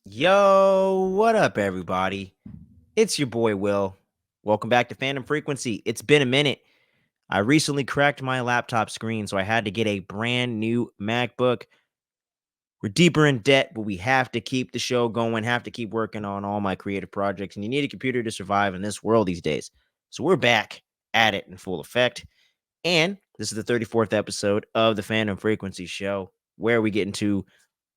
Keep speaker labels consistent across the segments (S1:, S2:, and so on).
S1: Yo, what up, everybody? It's your boy Will. Welcome back to Fandom Frequency. It's been a minute. I recently cracked my laptop screen, so I had to get a brand new MacBook. We're deeper in debt, but we have to keep the show going, have to keep working on all my creative projects, and you need a computer to survive in this world these days. So we're back at it in full effect. And this is the 34th episode of the Fandom Frequency Show, where we get into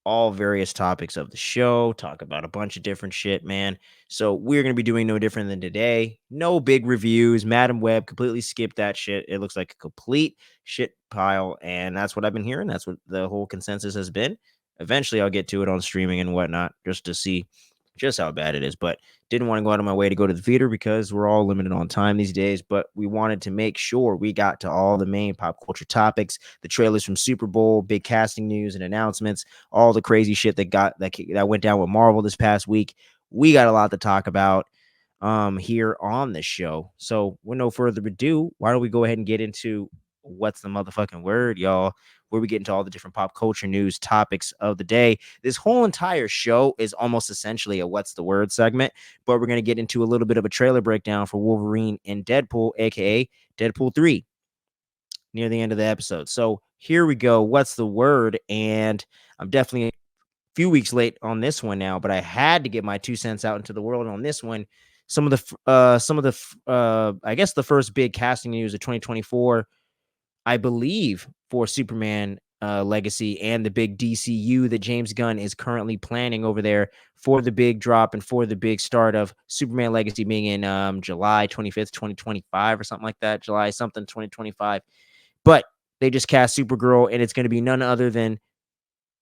S1: all various topics of the show, talk about a bunch of different shit, man. So we're going to be doing no different than today. No big reviews. Madam Web completely skipped that shit. It looks like a complete shit pile. And that's what I've been hearing. That's what the whole consensus has been. Eventually, I'll get to it on streaming and whatnot just to see just how bad it is. But didn't want to go out of my way to go to the theater because we're all limited on time these days. But we wanted to make sure we got to all the main pop culture topics, the trailers from Super Bowl, big casting news and announcements, all the crazy shit that went down with Marvel this past week. We got a lot to talk about here on this show. So with no further ado, why don't we go ahead and get into what's the motherfucking word, y'all? Where we get into all the different pop culture news topics of the day. This whole entire show is almost essentially a what's the word segment, but we're going to get into a little bit of a trailer breakdown for Wolverine and Deadpool, aka Deadpool 3, near the end of the episode. So here we go. What's the word? And I'm definitely a few weeks late on this one now, but I had to get my 2 cents out into the world on this one. I guess the first big casting news of 2024, I believe, for Superman Legacy and the big DCU that James Gunn is currently planning over there for the big drop and for the big start of Superman Legacy being in July 25th, 2025 or something like that. July something 2025. But they just cast Supergirl, and it's going to be none other than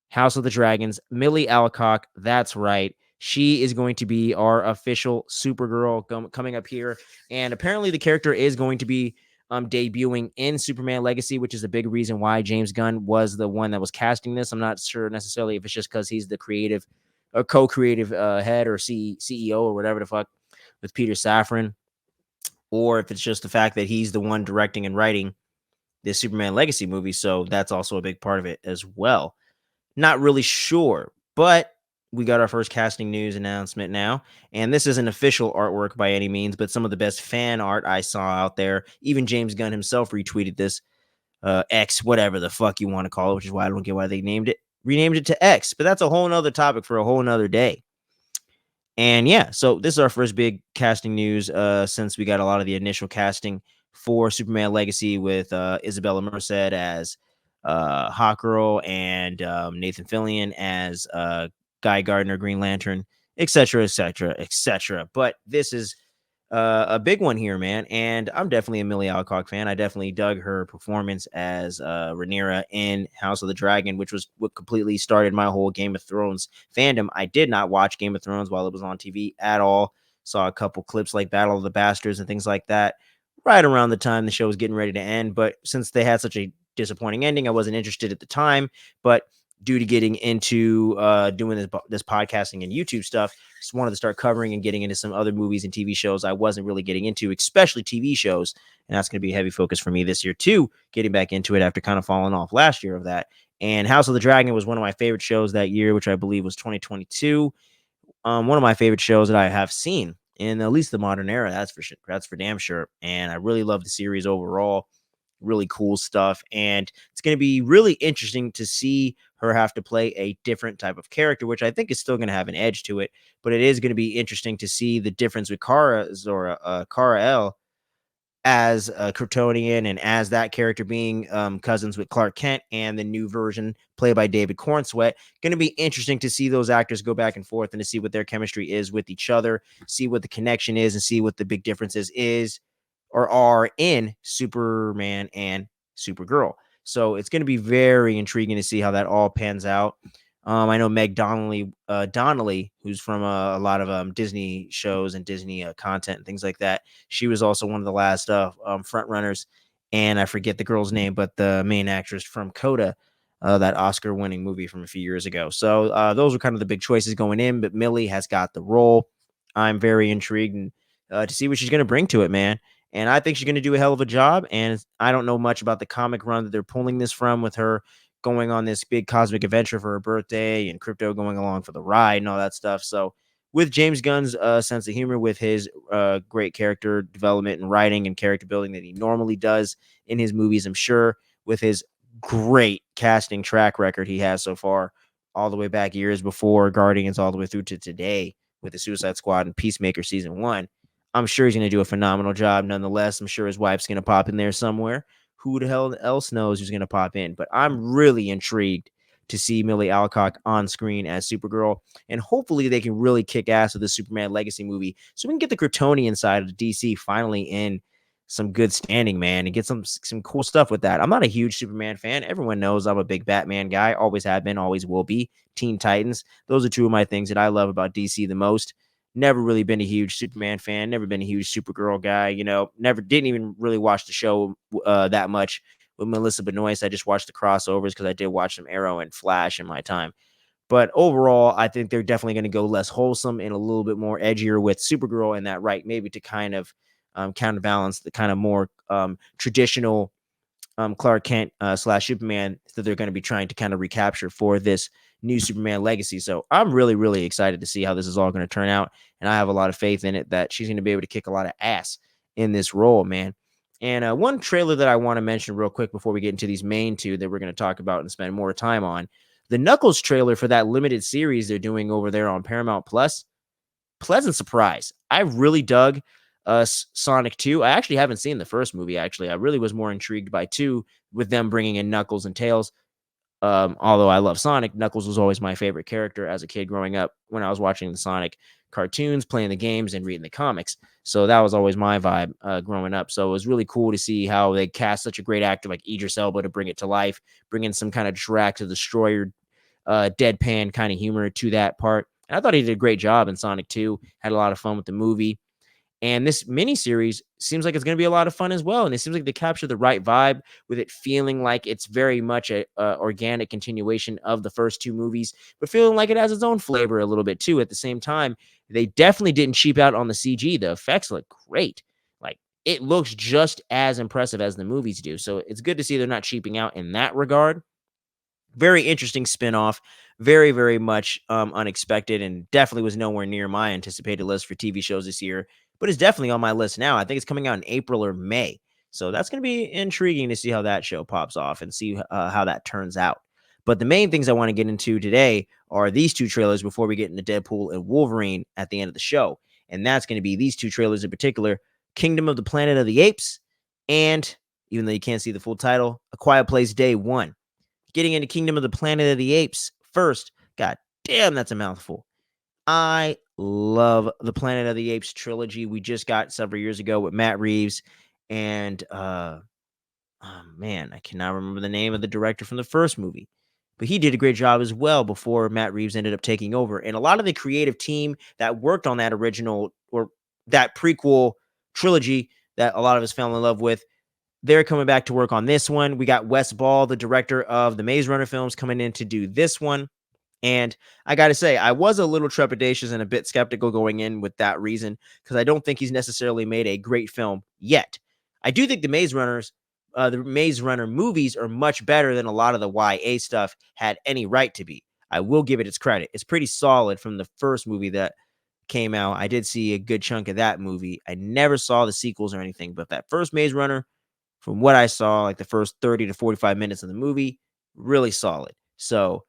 S1: House of the Dragons, Millie Alcock. That's right. She is going to be our official Supergirl coming up here. And apparently the character is going to be debuting in Superman Legacy, which is a big reason why James Gunn was the one that was casting this. I'm not sure necessarily if it's just because he's the creative or co-creative head or CEO or whatever the fuck with Peter Safran, or if it's just the fact that he's the one directing and writing this Superman Legacy movie. So that's also a big part of it as well. Not really sure, but we got our first casting news announcement now. And this isn't official artwork by any means, but some of the best fan art I saw out there. Even James Gunn himself retweeted this. X, whatever the fuck you want to call it, which is why I don't get why they renamed it to X. But that's a whole nother topic for a whole nother day. And yeah, so this is our first big casting news since we got a lot of the initial casting for Superman Legacy with Isabella Merced as Hawkgirl and Nathan Fillion as Guy Gardner, Green Lantern, etc., etc., etc. But this is a big one here, man. And I'm definitely a Millie Alcock fan. I definitely dug her performance as Rhaenyra in House of the Dragon, which was what completely started my whole Game of Thrones fandom. I did not watch Game of Thrones while it was on TV at all. Saw a couple clips like Battle of the Bastards and things like that right around the time the show was getting ready to end. But since they had such a disappointing ending, I wasn't interested at the time. But due to getting into doing this podcasting and YouTube stuff, just wanted to start covering and getting into some other movies and TV shows I wasn't really getting into, especially TV shows. And that's going to be a heavy focus for me this year too, getting back into it after kind of falling off last year of that. And House of the Dragon was one of my favorite shows that year, which I believe was 2022. One of my favorite shows that I have seen in at least the modern era. That's for damn sure. And I really love the series overall. Really cool stuff. And it's going to be really interesting to see her have to play a different type of character, which I think is still going to have an edge to it. But it is going to be interesting to see the difference with Kara El as a Kryptonian and as that character being cousins with Clark Kent, and the new version played by David Cornsweet. Going to be interesting to see those actors go back and forth and to see what their chemistry is with each other, see what the connection is, and see what the big differences is or are in Superman and Supergirl. So it's going to be very intriguing to see how that all pans out. I know Meg Donnelly, who's from a lot of Disney shows and Disney content and things like that. She was also one of the last front runners, and I forget the girl's name, but the main actress from Coda, that Oscar-winning movie from a few years ago. So those were kind of the big choices going in, but Millie has got the role. I'm very intrigued to see what she's going to bring to it, man. And I think she's going to do a hell of a job. And I don't know much about the comic run that they're pulling this from with her going on this big cosmic adventure for her birthday, and Crypto going along for the ride and all that stuff. So with James Gunn's sense of humor, with his great character development and writing and character building that he normally does in his movies, I'm sure with his great casting track record he has so far, all the way back years before Guardians, all the way through to today with the Suicide Squad and Peacemaker season 1. I'm sure he's going to do a phenomenal job. Nonetheless, I'm sure his wife's going to pop in there somewhere. Who the hell else knows who's going to pop in? But I'm really intrigued to see Millie Alcock on screen as Supergirl, and hopefully they can really kick ass with the Superman Legacy movie, so we can get the Kryptonian side of DC finally in some good standing, man, and get some cool stuff with that. I'm not a huge Superman fan. Everyone knows I'm a big Batman guy. Always have been, always will be. Teen Titans. Those are two of my things that I love about DC the most. Never really been a huge Superman fan. Never been a huge Supergirl guy. Never didn't even really watch the show that much with Melissa Benoist. I just watched the crossovers because I did watch some Arrow and Flash in my time. But overall, I think they're definitely going to go less wholesome and a little bit more edgier with Supergirl in that right, maybe to kind of counterbalance the kind of more traditional Clark Kent slash Superman that they're going to be trying to kind of recapture for this new Superman Legacy. So I'm really, really excited to see how this is all going to turn out. And I have a lot of faith in it that she's going to be able to kick a lot of ass in this role, man. And one trailer that I want to mention real quick before we get into these main two that we're going to talk about and spend more time on, the Knuckles trailer for that limited series they're doing over there on Paramount Plus. Pleasant surprise. I really dug Sonic 2. I actually haven't seen the first movie, actually. I really was more intrigued by 2 with them bringing in Knuckles and Tails. Although I love Sonic, Knuckles was always my favorite character as a kid growing up when I was watching the Sonic cartoons, playing the games, and reading the comics. So that was always my vibe growing up. So it was really cool to see how they cast such a great actor like Idris Elba to bring it to life, bring in some kind of Drax the Destroyer, deadpan kind of humor to that part. And I thought he did a great job in Sonic 2. Had a lot of fun with the movie. And this miniseries seems like it's going to be a lot of fun as well. And it seems like they capture the right vibe with it feeling like it's very much a organic continuation of the first 2 movies, but feeling like it has its own flavor a little bit too. At the same time, they definitely didn't cheap out on the CG. The effects look great. Like it looks just as impressive as the movies do. So it's good to see they're not cheaping out in that regard. Very interesting spinoff, very, very much unexpected, and definitely was nowhere near my anticipated list for TV shows this year, but it's definitely on my list now. I think it's coming out in April or May. So that's going to be intriguing to see how that show pops off and see how that turns out. But the main things I want to get into today are these 2 trailers before we get into Deadpool and Wolverine at the end of the show. And that's going to be these 2 trailers in particular, Kingdom of the Planet of the Apes, and even though you can't see the full title, A Quiet Place Day 1. Getting into Kingdom of the Planet of the Apes first. God damn, that's a mouthful. I love the Planet of the Apes trilogy we just got several years ago with Matt Reeves and oh man, I cannot remember the name of the director from the first movie. But he did a great job as well before Matt Reeves ended up taking over. And a lot of the creative team that worked on that original or that prequel trilogy that a lot of us fell in love with, they're coming back to work on this one. We got Wes Ball, the director of the Maze Runner films, coming in to do this one. And I got to say, I was a little trepidatious and a bit skeptical going in with that reason, because I don't think he's necessarily made a great film yet. I do think the Maze Runner movies are much better than a lot of the YA stuff had any right to be. I will give it its credit. It's pretty solid from the first movie that came out. I did see a good chunk of that movie. I never saw the sequels or anything, but that first Maze Runner, from what I saw, like the first 30 to 45 minutes of the movie, really solid. So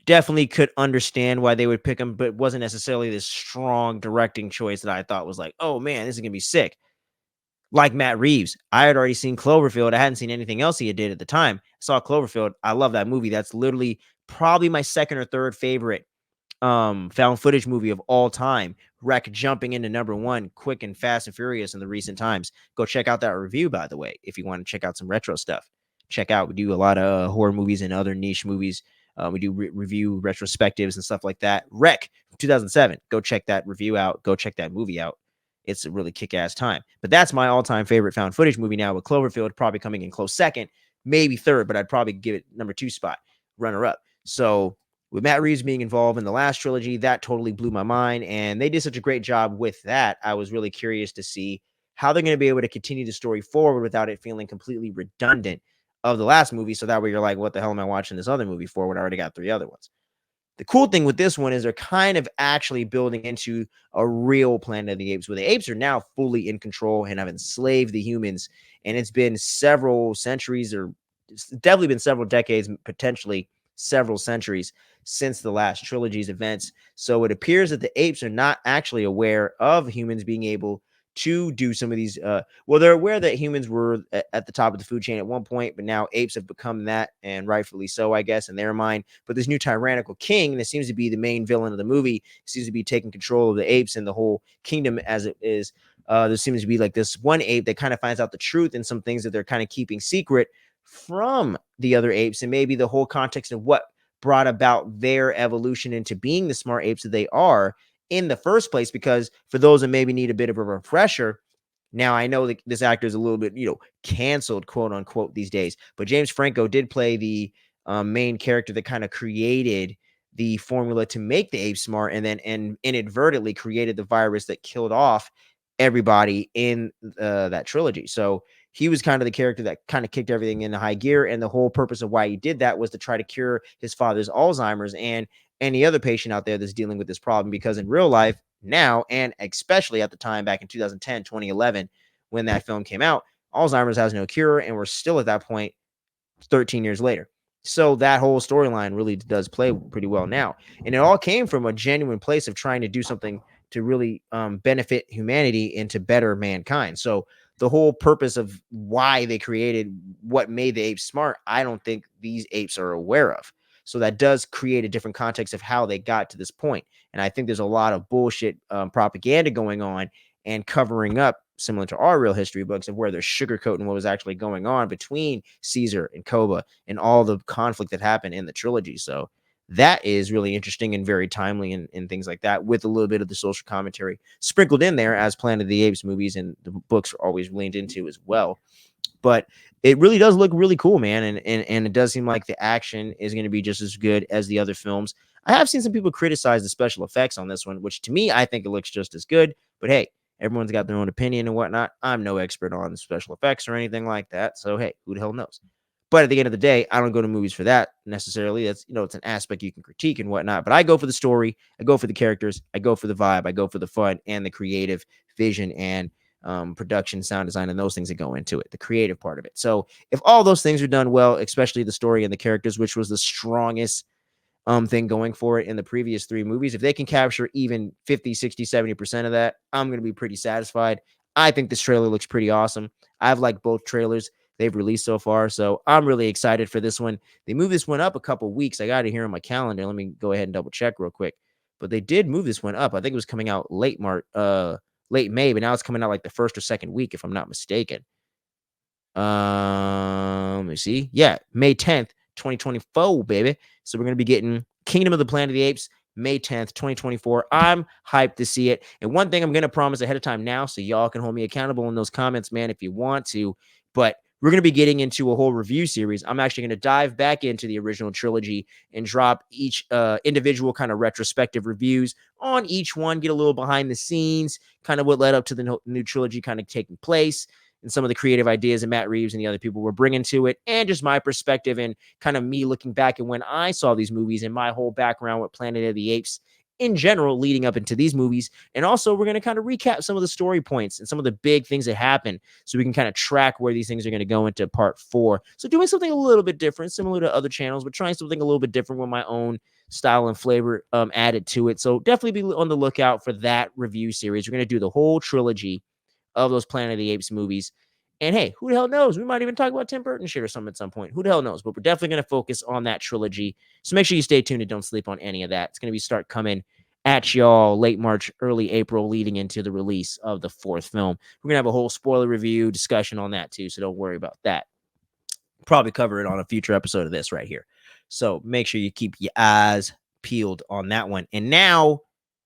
S1: definitely could understand why they would pick him, but wasn't necessarily this strong directing choice that I thought was like, oh man, this is going to be sick. Like Matt Reeves, I had already seen Cloverfield. I hadn't seen anything else he had did at the time. I saw Cloverfield. I love that movie. That's literally probably my second or third favorite found footage movie of all time. Wreck jumping into number 1 quick and fast and furious in the recent times. Go check out that review, by the way, if you want to check out some retro stuff. We do a lot of horror movies and other niche movies. We do review retrospectives and stuff like that. Wreck 2007. Go check that review out. Go check that movie out. It's a really kick-ass time. But that's my all-time favorite found footage movie now, with Cloverfield probably coming in close second, maybe third, but I'd probably give it number 2 spot, runner-up. So with Matt Reeves being involved in the last trilogy, that totally blew my mind, and they did such a great job with that. I was really curious to see how they're going to be able to continue the story forward without it feeling completely redundant of the last movie. So that way you're like, what the hell am I watching this other movie for when I already got 3 other ones? The cool thing with this one is they're kind of actually building into a real Planet of the Apes, where the apes are now fully in control and have enslaved the humans. And it's been several centuries, or it's definitely been several decades, potentially several centuries since the last trilogy's events. So it appears that the apes are not actually aware of humans being able to do some of these. Well, they're aware that humans were at the top of the food chain at one point, but now apes have become that, and rightfully so, I guess, in their mind. But this new tyrannical king that seems to be the main villain of the movie seems to be taking control of the apes and the whole kingdom as it is. There seems to be like this one ape that kind of finds out the truth and some things that they're kind of keeping secret from the other apes, and maybe the whole context of what brought about their evolution into being the smart apes that they are in the first place. Because for those that maybe need a bit of a refresher, now I know that this actor is a little bit, canceled, quote unquote, these days, but James Franco did play the main character that kind of created the formula to make the apes smart, and then inadvertently created the virus that killed off everybody in that trilogy. So he was kind of the character that kind of kicked everything into high gear, and the whole purpose of why he did that was to try to cure his father's Alzheimer's and any other patient out there that's dealing with this problem. Because in real life now, and especially at the time back in 2010, 2011, when that film came out, Alzheimer's has no cure, and we're still at that point 13 years later. So that whole storyline really does play pretty well now. And it all came from a genuine place of trying to do something to really benefit humanity and to better mankind. So the whole purpose of why they created what made the apes smart, I don't think these apes are aware of. So that does create a different context of how they got to this point. And I think there's a lot of bullshit propaganda going on and covering up, similar to our real history books, of where they're sugarcoating what was actually going on between Caesar and Koba and all the conflict that happened in the trilogy. So that is really interesting and very timely, and things like that, with a little bit of the social commentary sprinkled in there, as Planet of the Apes movies and the books are always leaned into as well. But it really does look really cool, man. And it does seem like the action is going to be just as good as the other films. I have seen some people criticize the special effects on this one, which to me, I think it looks just as good. But hey, everyone's got their own opinion and whatnot. I'm no expert on special effects or anything like that. So hey, who the hell knows? But at the end of the day, I don't go to movies for that necessarily. That's, it's an aspect you can critique and whatnot. But I go for the story, I go for the characters, I go for the vibe, I go for the fun and the creative vision and production, sound design, and those things that go into it, the creative part of it. So if all those things are done well, especially the story and the characters, which was the strongest thing going for it in the previous 3 movies, if they can capture even 50, 60, 70% of that, I'm going to be pretty satisfied. I think this trailer looks pretty awesome. I've liked both trailers they've released so far, so I'm really excited for this one. They moved this one up a couple weeks. I got it here on my calendar. Let me go ahead and double check real quick. But they did move this one up. I think it was coming out late May, but now it's coming out like the first or second week, if I'm not mistaken. Let me see. Yeah, May 10th, 2024, baby. So we're gonna be getting Kingdom of the Planet of the Apes May 10th, 2024. I'm hyped to see it. And one thing I'm gonna promise ahead of time now, so y'all can hold me accountable in those comments, man, if you want to. But we're gonna be getting into a whole review series. I'm actually gonna dive back into the original trilogy and drop each individual kind of retrospective reviews on each one, get a little behind the scenes, kind of what led up to the new trilogy kind of taking place, and some of the creative ideas that Matt Reeves and the other people were bringing to it, and just my perspective and kind of me looking back at when I saw these movies and my whole background with Planet of the Apes in general leading up into these movies. And also, we're going to kind of recap some of the story points and some of the big things that happen so we can kind of track where these things are going to go into part 4. So doing something a little bit different, similar to other channels, but trying something a little bit different with my own style and flavor added to it. So definitely be on the lookout for that review series. We're going to do the whole trilogy of those Planet of the Apes movies. And hey, who the hell knows? We might even talk about Tim Burton shit or something at some point. Who the hell knows? But we're definitely going to focus on that trilogy. So make sure you stay tuned and don't sleep on any of that. It's going to be start coming at y'all late March, early April, leading into the release of the 4th film. We're going to have a whole spoiler review discussion on that too. So don't worry about that. Probably cover it on a future episode of this right here. So make sure you keep your eyes peeled on that one. And now,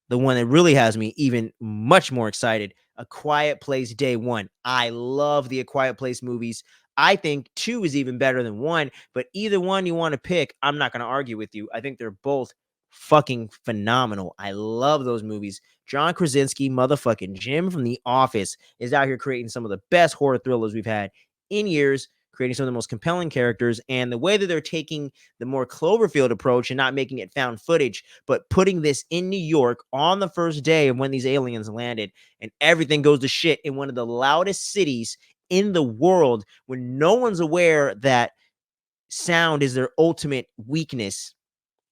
S1: the one that really has me even much more excited, A Quiet Place Day One. I love the A Quiet Place movies. I think 2 is even better than 1, but either one you want to pick, I'm not going to argue with you. I think they're both fucking phenomenal. I love those movies. John Krasinski, motherfucking Jim from The Office, is out here creating some of the best horror thrillers we've had in years, creating some of the most compelling characters, and the way that they're taking the more Cloverfield approach and not making it found footage, but putting this in New York on the first day of when these aliens landed, and everything goes to shit in one of the loudest cities in the world when no one's aware that sound is their ultimate weakness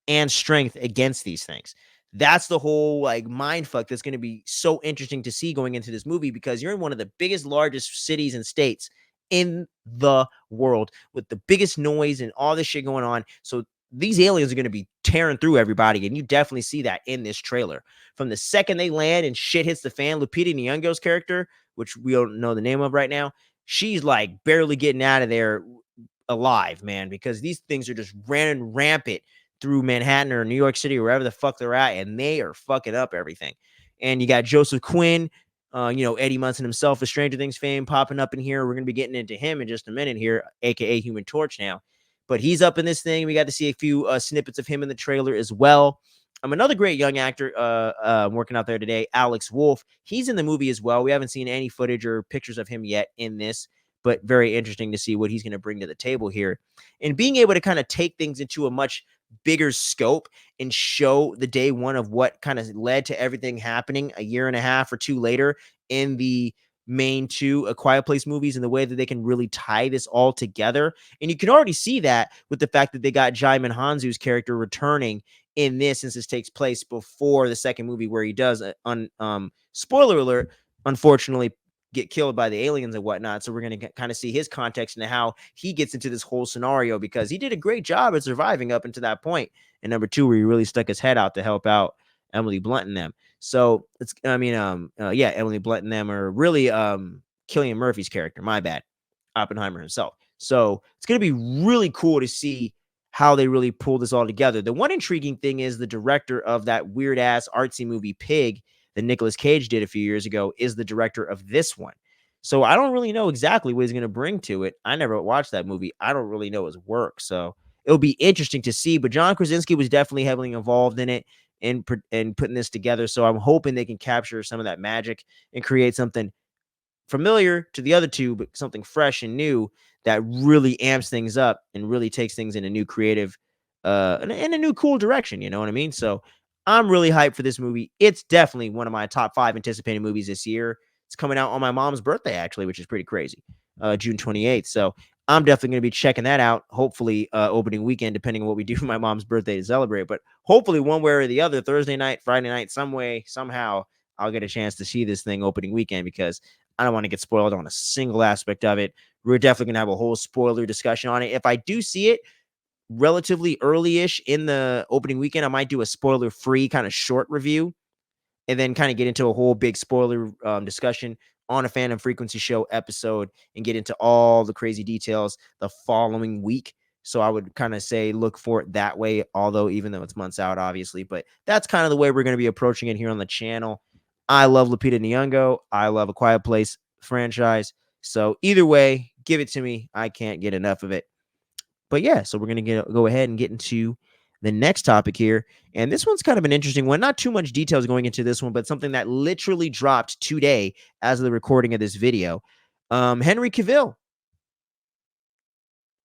S1: and strength against these things. That's the whole like mind fuck that's going to be so interesting to see going into this movie, because you're in one of the biggest, largest cities and states in the world with the biggest noise and all this shit going on. So these aliens are going to be tearing through everybody, and you definitely see that in this trailer. From the second they land and shit hits the fan, Lupita Nyong'o's character, which we don't know the name of right now, she's like barely getting out of there alive, man, because these things are just running rampant through Manhattan or New York City or wherever the fuck they're at, and they are fucking up everything. And you got Joseph Quinn, Eddie Munson himself of Stranger Things fame, popping up in here. We're going to be getting into him in just a minute here, aka Human Torch now. But he's up in this thing. We got to see a few snippets of him in the trailer as well. Another great young actor working out there today, Alex Wolf. He's in the movie as well. We haven't seen any footage or pictures of him yet in this, but very interesting to see what he's going to bring to the table here. And being able to kind of take things into a much bigger scope and show the day one of what kind of led to everything happening a year and a half or two later in the main two A Quiet Place movies, and the way that they can really tie this all together. And you can already see that with the fact that they got Jaimin Hanzu's character returning in this, since this takes place before the second movie, where he does spoiler alert, unfortunately get killed by the aliens and whatnot. So we're going to kind of see his context and how he gets into this whole scenario, because he did a great job at surviving up until that point. And number two, where he really stuck his head out to help out Emily Blunt and them. So it's, Emily Blunt and them are really Cillian Murphy's character. My bad, Oppenheimer himself. So it's going to be really cool to see how they really pull this all together. The one intriguing thing is the director of that weird ass artsy movie Pig that Nicolas Cage did a few years ago is the director of this one. So I don't really know exactly what he's going to bring to it. I never watched that movie. I don't really know his work. So it'll be interesting to see. But John Krasinski was definitely heavily involved in it and putting this together. So I'm hoping they can capture some of that magic and create something familiar to the other two, but something fresh and new that really amps things up and really takes things in a new creative, in a new cool direction. You know what I mean? So I'm really hyped for this movie. It's definitely one of my top 5 anticipated movies this year. It's coming out on my mom's birthday, actually, which is pretty crazy, June 28th. So I'm definitely going to be checking that out. Hopefully, opening weekend, depending on what we do for my mom's birthday to celebrate. But hopefully, one way or the other, Thursday night, Friday night, some way, somehow, I'll get a chance to see this thing opening weekend, because I don't want to get spoiled on a single aspect of it. We're definitely going to have a whole spoiler discussion on it. If I do see it relatively early-ish in the opening weekend, I might do a spoiler-free kind of short review, and then kind of get into a whole big spoiler discussion on a Fandom Frequency Show episode and get into all the crazy details the following week. So I would kind of say look for it that way, although even though it's months out, obviously. But that's kind of the way we're going to be approaching it here on the channel. I love Lupita Nyong'o. I love A Quiet Place franchise. So either way, give it to me. I can't get enough of it. But yeah, so we're going to go ahead and get into the next topic here. And this one's kind of an interesting one. Not too much details going into this one, but something that literally dropped today as of the recording of this video. Henry Cavill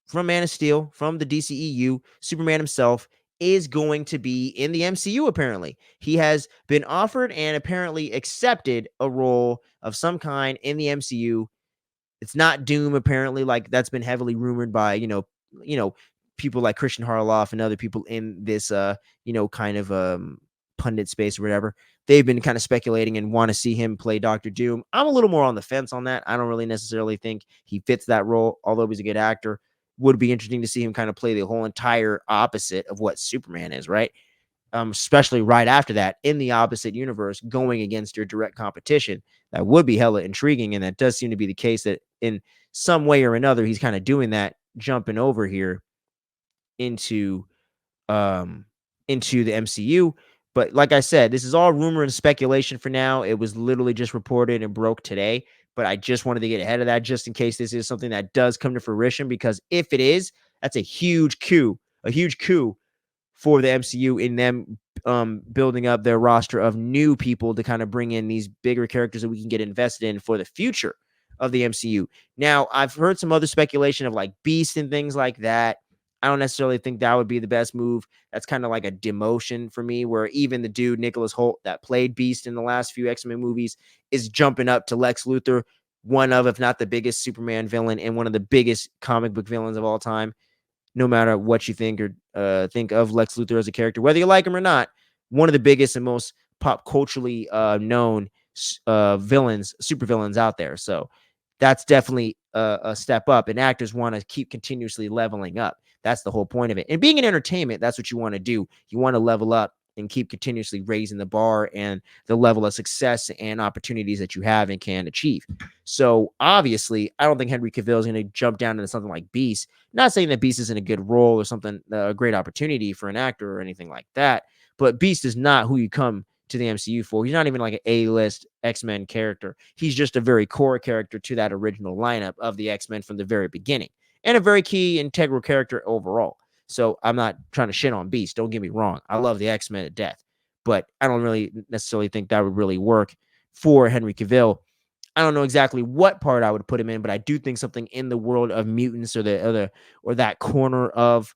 S1: from Man of Steel, from the DCEU, Superman himself, is going to be in the MCU, apparently. He has been offered and apparently accepted a role of some kind in the MCU. It's not Doom, apparently, like that's been heavily rumored by, people like Christian Harloff and other people in this, kind of pundit space or whatever. They've been kind of speculating and want to see him play Doctor Doom. I'm a little more on the fence on that. I don't really necessarily think he fits that role, although he's a good actor. Would be interesting to see him kind of play the whole entire opposite of what Superman is, right? Especially right after that in the opposite universe, going against your direct competition. That would be hella intriguing, and that does seem to be the case, that in some way or another he's kind of doing that, jumping over here into the MCU. But like I said, this is all rumor and speculation for now. It was literally just reported and broke today, but I just wanted to get ahead of that just in case this is something that does come to fruition, because if it is, that's a huge coup for the MCU in them building up their roster of new people to kind of bring in these bigger characters that we can get invested in for the future of the MCU. Now, I've heard some other speculation of like Beast and things like that. I don't necessarily think that would be the best move. That's kind of like a demotion for me, where even the dude, Nicholas Hoult, that played Beast in the last few X-Men movies, is jumping up to Lex Luthor, one of, if not the biggest Superman villain and one of the biggest comic book villains of all time. No matter what you think or think of Lex Luthor as a character, whether you like him or not, one of the biggest and most pop culturally known villains, super villains out there. So that's definitely a step up. And actors want to keep continuously leveling up. That's the whole point of it. And being in entertainment, that's what you want to do. You want to level up and keep continuously raising the bar and the level of success and opportunities that you have and can achieve. So obviously, I don't think Henry Cavill is going to jump down into something like Beast. Not saying that Beast isn't a good role or something, a great opportunity for an actor or anything like that, but Beast is not who you come to the MCU for. He's not even like an A-list X-Men character. He's just a very core character to that original lineup of the X-Men from the very beginning, and a very key integral character overall. So I'm not trying to shit on Beast. Don't get me wrong. I love the X-Men to death, but I don't really necessarily think that would really work for Henry Cavill. I don't know exactly what part I would put him in, but I do think something in the world of mutants or the other or that corner of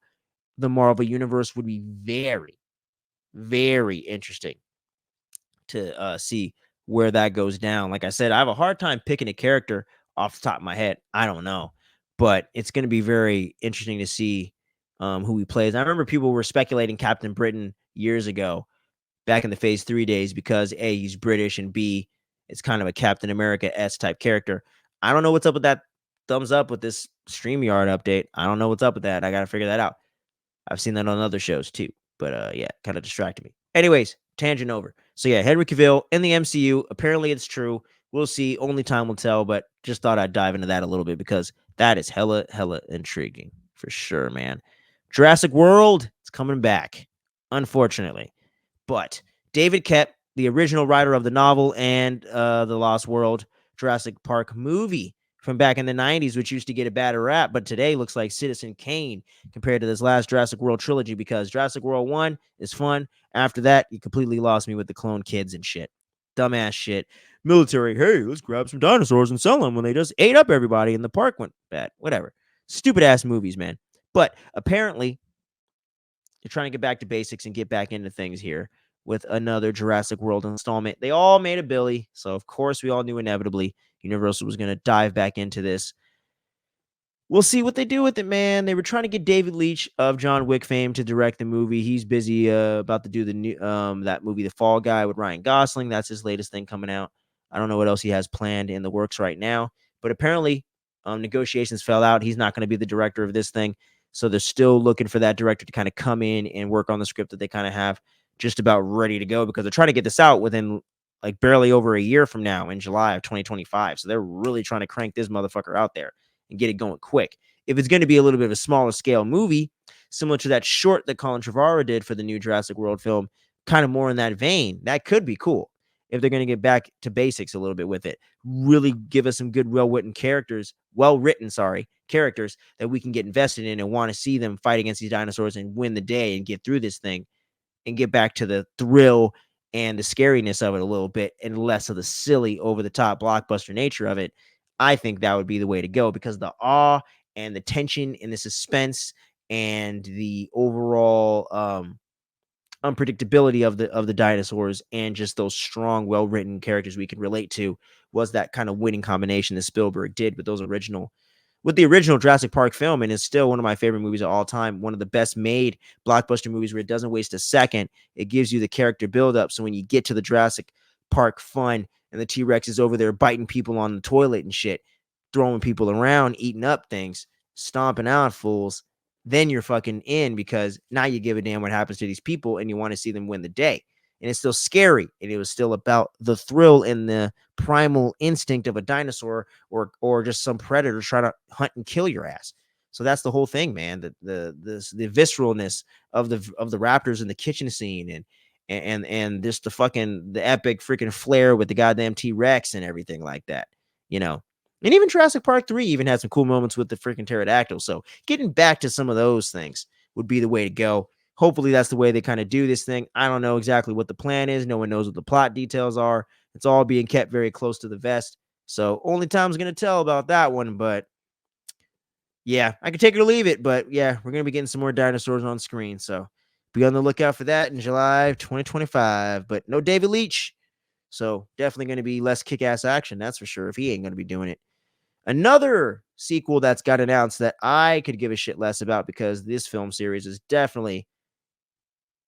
S1: the Marvel universe would be very, very interesting to see where that goes down. Like I said, I have a hard time picking a character off the top of my head. I don't know, but it's going to be very interesting to see who he plays. I remember people were speculating Captain Britain years ago, back in the Phase 3 days, because A, he's British, and B, it's kind of a Captain America-esque type character. I don't know what's up with that thumbs up with this StreamYard update. I don't know what's up with that. I got to figure that out. I've seen that on other shows too, but yeah, kind of distracted me. Anyways, tangent over. So yeah, Henry Cavill in the MCU. Apparently, it's true. We'll see. Only time will tell. But just thought I'd dive into that a little bit because that is hella intriguing for sure, man. Jurassic World is coming back, unfortunately. But David Koepp, the original writer of the novel and the Lost World Jurassic Park movie from back in the 90s, which used to get a bad rap, but today looks like Citizen Kane compared to this last Jurassic World trilogy, because Jurassic World 1 is fun. After that, you completely lost me with the clone kids and shit. Dumbass shit. Military, hey, let's grab some dinosaurs and sell them when they just ate up everybody and the park went bad. Whatever. Stupid ass movies, man. But apparently, you're trying to get back to basics and get back into things here with another Jurassic World installment. They all made a Billy, so of course we all knew inevitably Universal was going to dive back into this. We'll see what they do with it, man. They were trying to get David Leitch of John Wick fame to direct the movie. He's busy about to do the new that movie, The Fall Guy, with Ryan Gosling. That's his latest thing coming out. I don't know what else he has planned in the works right now, but apparently negotiations fell out. He's not going to be the director of this thing, so they're still looking for that director to kind of come in and work on the script that they kind of have just about ready to go, because they're trying to get this out within like barely over a year from now in July of 2025. So they're really trying to crank this motherfucker out there and get it going quick. If it's going to be a little bit of a smaller scale movie, similar to that short that Colin Trevorrow did for the new Jurassic World film, kind of more in that vein, that could be cool. If they're going to get back to basics a little bit with it, really give us some good, well-written characters, characters that we can get invested in and want to see them fight against these dinosaurs and win the day and get through this thing and get back to the thrill and the scariness of it a little bit and less of the silly, over-the-top blockbuster nature of it. I think that would be the way to go, because the awe and the tension and the suspense and the overall unpredictability of the dinosaurs and just those strong, well-written characters we can relate to was that kind of winning combination that Spielberg did with the original Jurassic Park film, and it's still one of my favorite movies of all time. One of the best made blockbuster movies where it doesn't waste a second. It gives you the character buildup, so when you get to the Jurassic Park fun and the T-Rex is over there biting people on the toilet and shit, throwing people around, eating up things, stomping out fools, then you're fucking in, because now you give a damn what happens to these people and you want to see them win the day. And it's still scary, and it was still about the thrill and the primal instinct of a dinosaur or just some predator trying to hunt and kill your ass. So that's the whole thing, man. The visceralness of the raptors in the kitchen scene, and just the epic freaking flair with the goddamn T-Rex and everything like that, you know. And even Jurassic Park 3 even had some cool moments with the freaking pterodactyl. So getting back to some of those things would be the way to go. Hopefully that's the way they kind of do this thing. I don't know exactly what the plan is. No one knows what the plot details are. It's all being kept very close to the vest. So only time's gonna tell about that one, but yeah, I can take it or leave it. But yeah, we're gonna be getting some more dinosaurs on screen, so be on the lookout for that in July of 2025. But no David Leitch, so definitely gonna be less kick-ass action, that's for sure. If he ain't gonna be doing it. Another sequel that's got announced that I could give a shit less about because this film series is definitely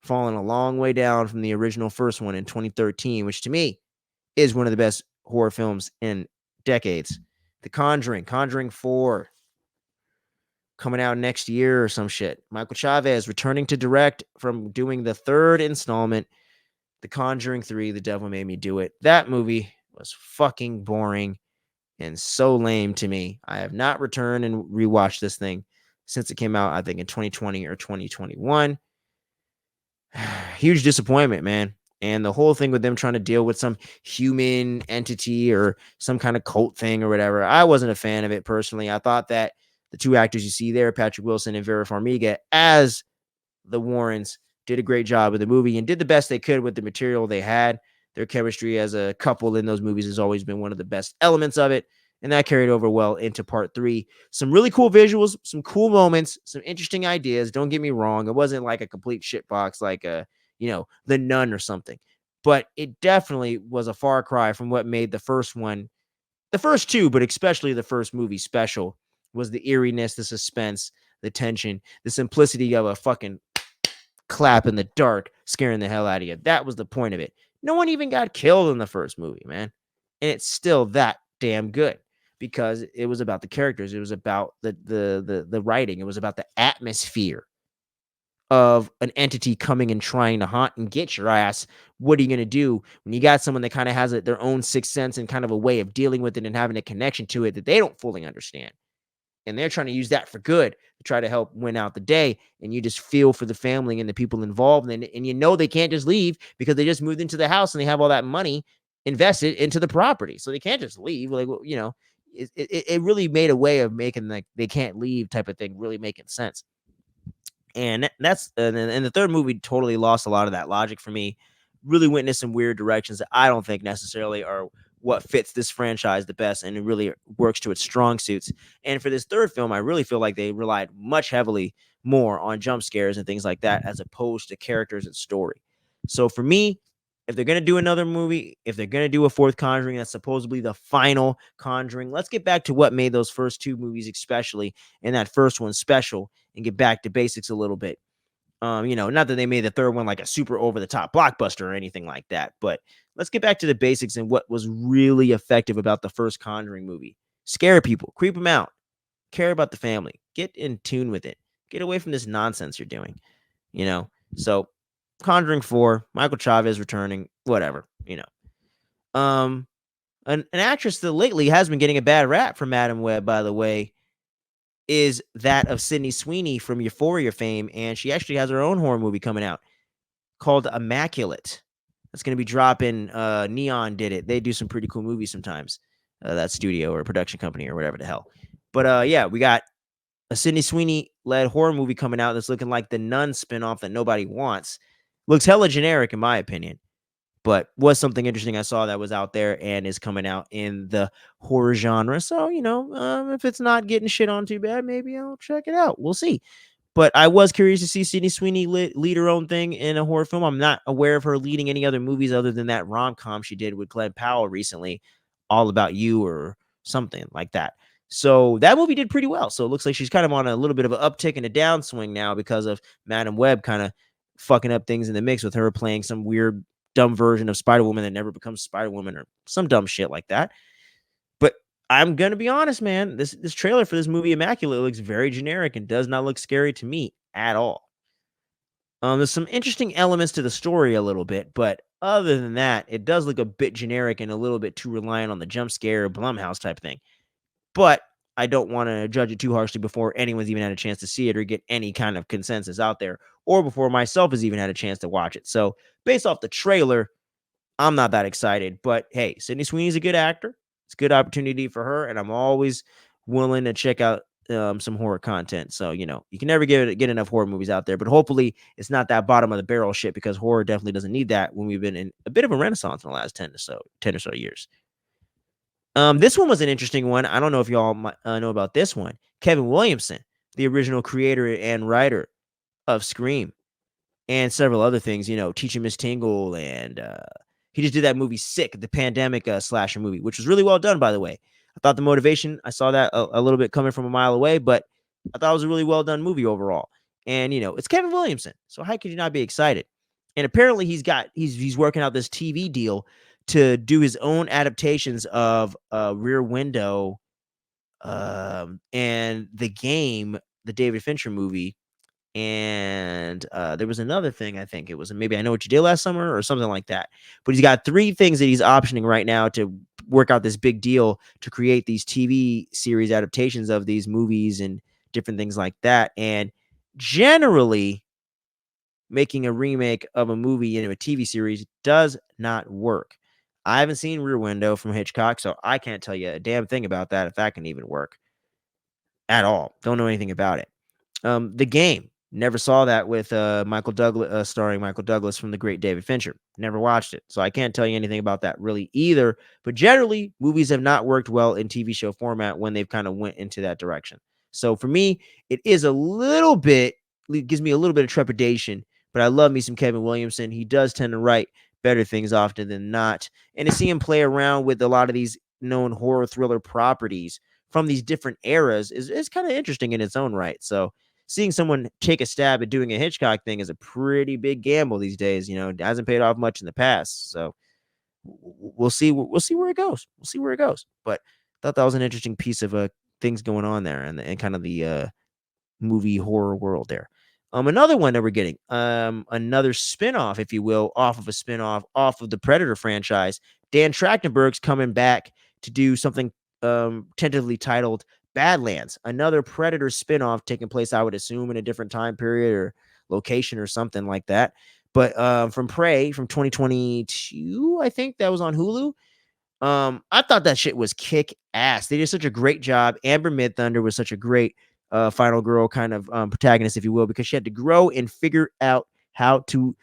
S1: fallen a long way down from the original first one in 2013, which to me is one of the best horror films in decades. The Conjuring, Conjuring 4, coming out next year or some shit. Michael Chavez returning to direct from doing the third installment, The Conjuring 3, The Devil Made Me Do It. That movie was fucking boring and so lame to me. I have not returned and rewatched this thing since it came out, I think in 2020 or 2021. Huge disappointment, man. And the whole thing with them trying to deal with some human entity or some kind of cult thing or whatever, I wasn't a fan of it personally. I thought that the two actors you see there, Patrick Wilson and Vera Farmiga, as the Warrens, did a great job with the movie and did the best they could with the material they had. Their chemistry as a couple in those movies has always been one of the best elements of it. And that carried over well into part three. Some really cool visuals, some cool moments, some interesting ideas. Don't get me wrong. It wasn't like a complete shitbox like The Nun or something. But it definitely was a far cry from what made the first one, the first two, but especially the first movie special, was the eeriness, the suspense, the tension, the simplicity of a fucking clap in the dark, scaring the hell out of you. That was the point of it. No one even got killed in the first movie, man. And it's still that damn good because it was about the characters. It was about the writing. It was about the atmosphere of an entity coming and trying to haunt and get your ass. What are you going to do when you got someone that kind of has their own sixth sense and kind of a way of dealing with it and having a connection to it that they don't fully understand? And they're trying to use that for good to try to help win out the day. And you just feel for the family and the people involved. And they can't just leave because they just moved into the house and they have all that money invested into the property. So they can't just leave. It really made a way of making like they can't leave type of thing really making sense. And the third movie totally lost a lot of that logic for me. Really went into some weird directions that I don't think necessarily are what fits this franchise the best, and it really works to its strong suits. And for this third film, I really feel like they relied much heavily more on jump scares and things like that as opposed to characters and story. So for me, if they're going to do another movie, if they're going to do a fourth Conjuring, that's supposedly the final Conjuring, let's get back to what made those first two movies, especially, and that first one special, and get back to basics a little bit. Not that they made the third one like a super over the top blockbuster or anything like that, but let's get back to the basics and what was really effective about the first Conjuring movie. Scare people, creep them out, care about the family, get in tune with it, get away from this nonsense you're doing, you know? So, Conjuring 4, Michael Chavez returning, whatever, An actress that lately has been getting a bad rap from Madam Web, by the way, is that of Sydney Sweeney from Euphoria fame, and she actually has her own horror movie coming out called Immaculate. That's going to be dropping. Neon did it. They do some pretty cool movies sometimes. That studio or production company or whatever the hell. But yeah, we got a Sydney Sweeney led horror movie coming out that's looking like the Nun spinoff that nobody wants. Looks hella generic in my opinion, but was something interesting I saw that was out there and is coming out in the horror genre. So, if it's not getting shit on too bad, maybe I'll check it out. We'll see. But I was curious to see Sydney Sweeney lead her own thing in a horror film. I'm not aware of her leading any other movies other than that rom-com she did with Glenn Powell recently, All About You or something like that. So that movie did pretty well. So it looks like she's kind of on a little bit of an uptick and a downswing now because of Madam Web kind of fucking up things in the mix with her playing some weird, dumb version of Spider-Woman that never becomes Spider-Woman or some dumb shit like that. But I'm gonna be honest, man. This trailer for this movie, Immaculate, looks very generic and does not look scary to me at all. There's some interesting elements to the story a little bit, but other than that, it does look a bit generic and a little bit too reliant on the jump scare Blumhouse type thing. But I don't want to judge it too harshly before anyone's even had a chance to see it or get any kind of consensus out there, or before myself has even had a chance to watch it. So, based off the trailer, I'm not that excited, but hey, Sydney Sweeney's a good actor. It's a good opportunity for her, and I'm always willing to check out some horror content. So, you can never get enough horror movies out there, but hopefully it's not that bottom of the barrel shit because horror definitely doesn't need that when we've been in a bit of a renaissance in the last 10 or so years. This one was an interesting one. I don't know if y'all know about this one. Kevin Williamson, the original creator and writer of Scream and several other things, Teaching Miss Tingle, and he just did that movie Sick, the pandemic slasher movie, which was really well done, by the way. I thought the motivation, I saw that a little bit coming from a mile away, but I thought it was a really well done movie overall. And it's Kevin Williamson, so how could you not be excited? And apparently he's working out this TV deal to do his own adaptations of Rear Window, and the game, the David Fincher movie, and there was another thing. I think it was maybe I Know What You Did Last Summer or something like that. But he's got three things that he's optioning right now to work out this big deal to create these TV series adaptations of these movies and different things like that. And generally, making a remake of a movie into a TV series does not work. I haven't seen Rear Window from Hitchcock, so I can't tell you a damn thing about that if that can even work at all. Don't know anything about it. The Game. Never saw that with Michael Douglas, starring Michael Douglas from the great David Fincher. Never watched it, so I can't tell you anything about that really either. But generally, movies have not worked well in TV show format when they've kind of went into that direction. So for me, it is a little bit, it gives me a little bit of trepidation. But I love me some Kevin Williamson. He does tend to write better things often than not, and to see him play around with a lot of these known horror thriller properties from these different eras is kind of interesting in its own right. So seeing someone take a stab at doing a Hitchcock thing is a pretty big gamble these days. It hasn't paid off much in the past. So we'll see. We'll see where it goes. We'll see where it goes. But I thought that was an interesting piece of things going on there, and kind of the movie horror world there. Another one that we're getting, another spinoff, if you will, off of a spinoff off of the Predator franchise. Dan Trachtenberg's coming back to do something tentatively titled Badlands, another Predator spinoff taking place, I would assume, in a different time period or location or something like that. But from Prey from 2022, I think that was on Hulu. I thought that shit was kick ass. They did such a great job. Amber Midthunder was such a great final girl kind of protagonist, if you will, because she had to grow and figure out how to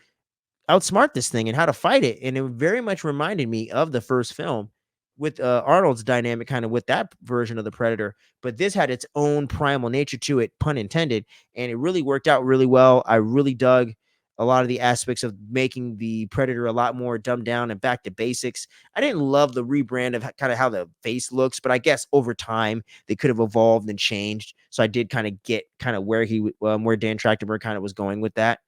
S1: outsmart this thing and how to fight it. And it very much reminded me of the first film with Arnold's dynamic kind of with that version of the Predator. But this had its own primal nature to it, pun intended. And it really worked out really well. I really dug a lot of the aspects of making the Predator a lot more dumbed down and back to basics. I didn't love the rebrand of kind of how the face looks, but I guess over time they could have evolved and changed. So I did kind of get kind of where where Dan Trachtenberg kind of was going with that.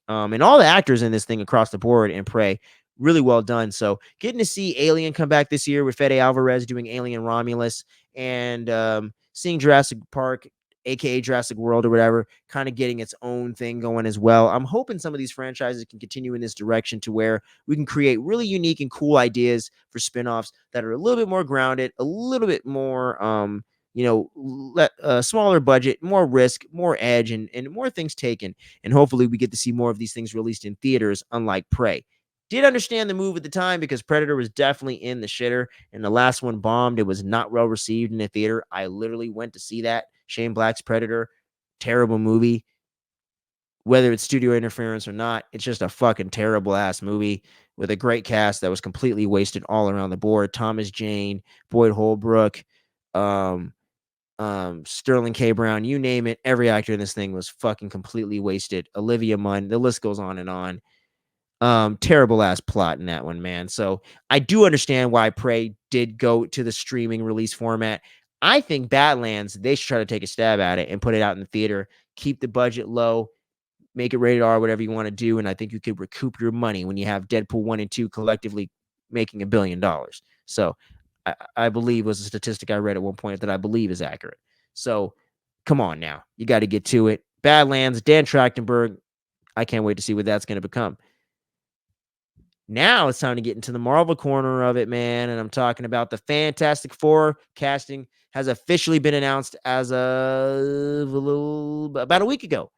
S1: And all the actors in this thing across the board in Prey, really well done. So getting to see Alien come back this year with Fede Alvarez doing Alien Romulus, and seeing Jurassic Park, aka Jurassic World or whatever, kind of getting its own thing going as well. I'm hoping some of these franchises can continue in this direction to where we can create really unique and cool ideas for spinoffs that are a little bit more grounded, a little bit more smaller budget, more risk, more edge, and more things taken. And hopefully we get to see more of these things released in theaters, unlike Prey. Did understand the move at the time because Predator was definitely in the shitter, and the last one bombed. It was not well received in the theater. I literally went to see that. Shane Black's Predator, terrible movie. Whether it's studio interference or not, it's just a fucking terrible ass movie with a great cast that was completely wasted all around the board. Thomas Jane, Boyd Holbrook, Sterling K. Brown, you name it. Every actor in this thing was fucking completely wasted. Olivia Munn, the list goes on and on. Terrible ass plot in that one, man. So I do understand why Prey did go to the streaming release format. I think Badlands, they should try to take a stab at it and put it out in the theater, keep the budget low, make it rated R, whatever you want to do. And I think you could recoup your money when you have Deadpool 1 and 2 collectively making $1 billion. So I believe was a statistic I read at one point that I believe is accurate. So come on now. You got to get to it. Badlands, Dan Trachtenberg. I can't wait to see what that's going to become. Now it's time to get into the Marvel corner of it, man. And I'm talking about the Fantastic Four casting has officially been announced as of about a week ago.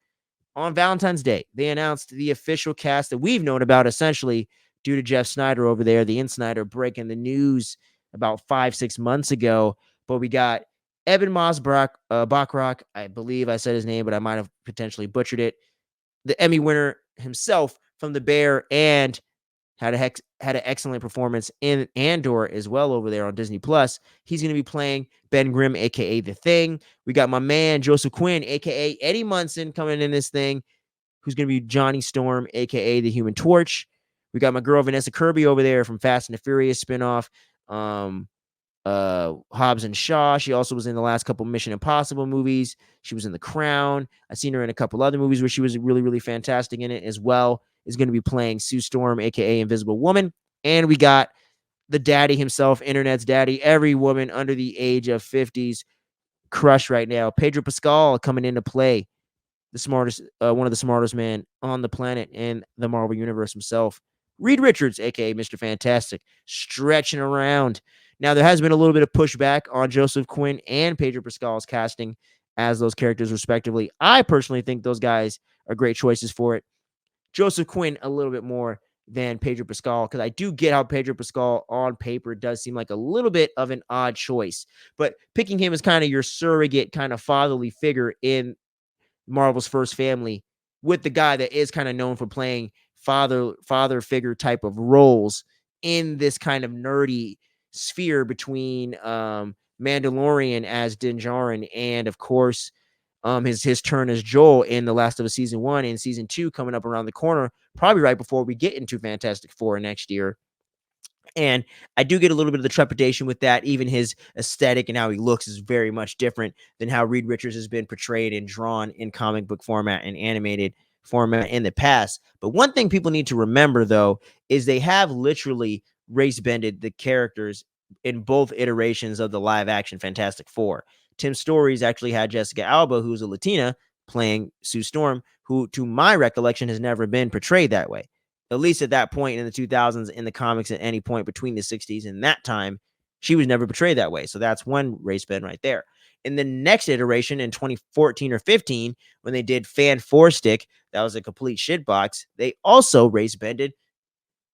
S1: On Valentine's Day, they announced the official cast that we've known about essentially due to Jeff Snyder over there, the Insider, breaking the news about 5-6 months ago. But we got Evan Moss Bachrach, I believe I said his name, but I might have potentially butchered it. The Emmy winner himself from The Bear and had an excellent performance in Andor as well over there on Disney Plus. He's going to be playing Ben Grimm, aka The Thing. We got my man Joseph Quinn, aka Eddie Munson, coming in this thing, who's going to be Johnny Storm, aka the Human Torch. We got my girl Vanessa Kirby over there from Fast and the Furious spinoff. Um, Hobbs and Shaw. She also was in the last couple Mission Impossible movies. She was in The Crown. I've seen her in a couple other movies where she was really, really fantastic in it as well. Is going to be playing Sue Storm, aka Invisible Woman. And we got the daddy himself, internet's daddy, every woman under the age of 50s crush right now. Pedro Pascal coming into play, the smartest, one of the smartest man on the planet in the Marvel Universe himself. Reed Richards, aka Mr. Fantastic, stretching around. Now, there has been a little bit of pushback on Joseph Quinn and Pedro Pascal's casting as those characters, respectively. I personally think those guys are great choices for it. Joseph Quinn, a little bit more than Pedro Pascal, because I do get how Pedro Pascal on paper does seem like a little bit of an odd choice. But picking him as kind of your surrogate, kind of fatherly figure in Marvel's first family with the guy that is kind of known for playing father figure type of roles in this kind of nerdy sphere between Mandalorian as Din Djarin and of course his turn as Joel in The Last of Us season 1 and season 2 coming up around the corner, probably right before we get into Fantastic Four next year. And I do get a little bit of the trepidation with that. Even his aesthetic and how he looks is very much different than how Reed Richards has been portrayed and drawn in comic book format and animated format in the past. But one thing people need to remember, though, is they have literally race bended the characters in both iterations of the live action Fantastic Four. Tim Stories actually had Jessica Alba, who's a Latina, playing Sue Storm, who, to my recollection, has never been portrayed that way, at least at that point in the 2000s in the comics. At any point between the 60s and that time, she was never portrayed that way. So that's one race bend right there. In the next iteration in 2014 or 15, when they did Fan Four Stick, that was a complete shitbox. They also race bended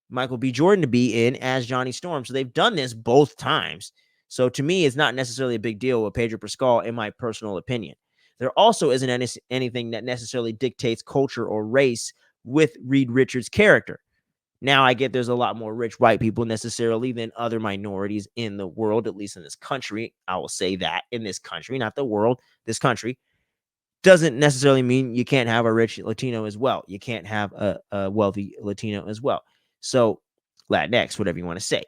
S1: Michael B. Jordan to be in as Johnny Storm. So they've done this both times. So to me, it's not necessarily a big deal with Pedro Pascal, in my personal opinion. There also isn't anything that necessarily dictates culture or race with Reed Richards' character. Now, I get there's a lot more rich white people necessarily than other minorities in the world, at least in this country. I will say that in this country, not the world, this country. Doesn't necessarily mean you can't have a rich Latino as well. You can't have a wealthy Latino as well. So, Latinx, whatever you want to say.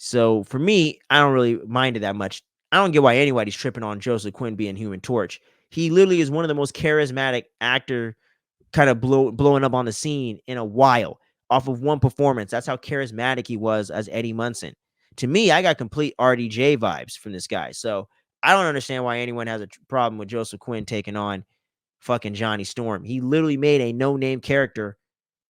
S1: So, for me, I don't really mind it that much. I don't get why anybody's tripping on Joseph Quinn being Human Torch. He literally is one of the most charismatic actor kind of blowing up on the scene in a while off of one performance. That's how charismatic he was as Eddie Munson. To me, I got complete RDJ vibes from this guy. So I don't understand why anyone has a problem with Joseph Quinn taking on fucking Johnny Storm. He literally made a no-name character,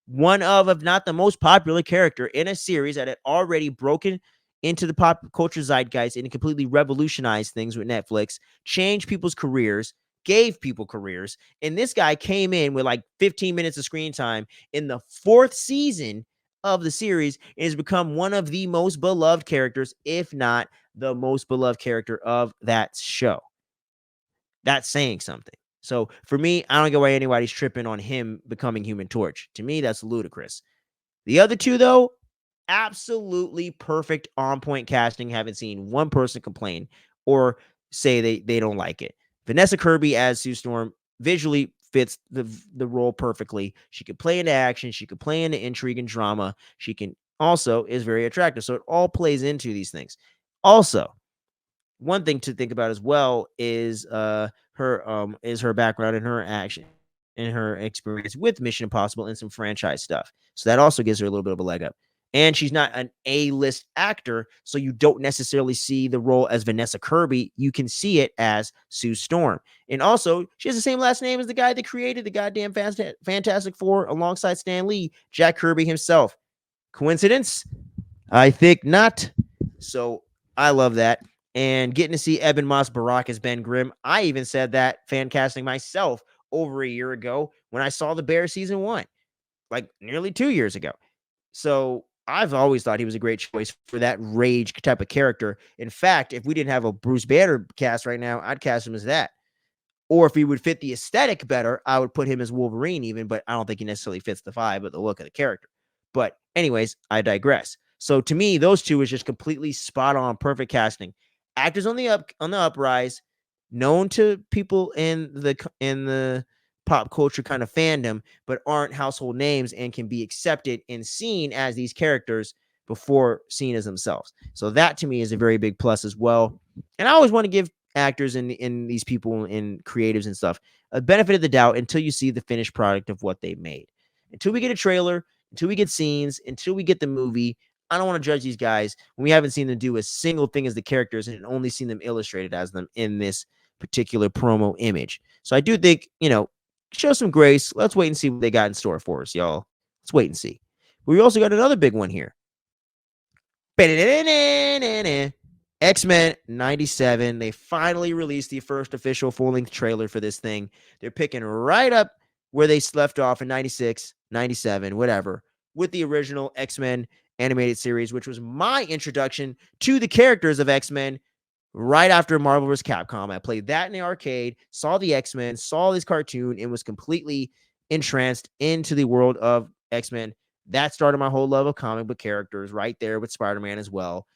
S1: one of, if not the most popular character in a series that had already broken into the pop culture zeitgeist and completely revolutionized things with Netflix, changed people's careers, gave people careers. And this guy came in with like 15 minutes of screen time in the fourth season of the series and has become one of the most beloved characters, if not the most beloved character of that show. That's saying something. So for me, I don't get why anybody's tripping on him becoming Human Torch. To me, that's ludicrous. The other two, though, absolutely perfect on point casting. Haven't seen one person complain or say they don't like it. Vanessa Kirby as Sue Storm visually fits the role perfectly. She could play into action. She could play into intrigue and drama. She can also is very attractive. So it all plays into these things. Also, one thing to think about as well is her background and her action and her experience with Mission Impossible and some franchise stuff. So that also gives her a little bit of a leg up. And she's not an A-list actor, so you don't necessarily see the role as Vanessa Kirby. You can see it as Sue Storm. And also, she has the same last name as the guy that created the goddamn Fantastic Four alongside Stan Lee, Jack Kirby himself. Coincidence? I think not. So I love that. And getting to see Eben Moss Barack as Ben Grimm, I even said that fan casting myself over a year ago when I saw The Bear season 1, like nearly 2 years ago. So I've always thought he was a great choice for that rage type of character. In fact, if we didn't have a Bruce Banner cast right now, I'd cast him as that. Or if he would fit the aesthetic better, I would put him as Wolverine even, but I don't think he necessarily fits the vibe, but the look of the character. But anyways, I digress. So to me, those two is just completely spot on, perfect casting. Actors on the uprise, known to people in the pop culture kind of fandom, but aren't household names and can be accepted and seen as these characters before seen as themselves. So that to me is a very big plus as well. And I always want to give actors and these people and creatives and stuff a benefit of the doubt until you see the finished product of what they made. Until we get a trailer, until we get scenes, until we get the movie, I don't want to judge these guys when we haven't seen them do a single thing as the characters and only seen them illustrated as them in this particular promo image. So I do think, show some grace. Let's wait and see what they got in store for us, y'all. Let's wait and see. We also got another big one here. X-Men 97. They finally released the first official full-length trailer for this thing. They're picking right up where they left off in 96, 97, whatever, with the original X-Men animated series, which was my introduction to the characters of X-Men right after Marvel vs. Capcom. I played that in the arcade, saw the X-Men, saw this cartoon, and was completely entranced into the world of X-Men. That started my whole love of comic book characters right there with Spider-Man as well.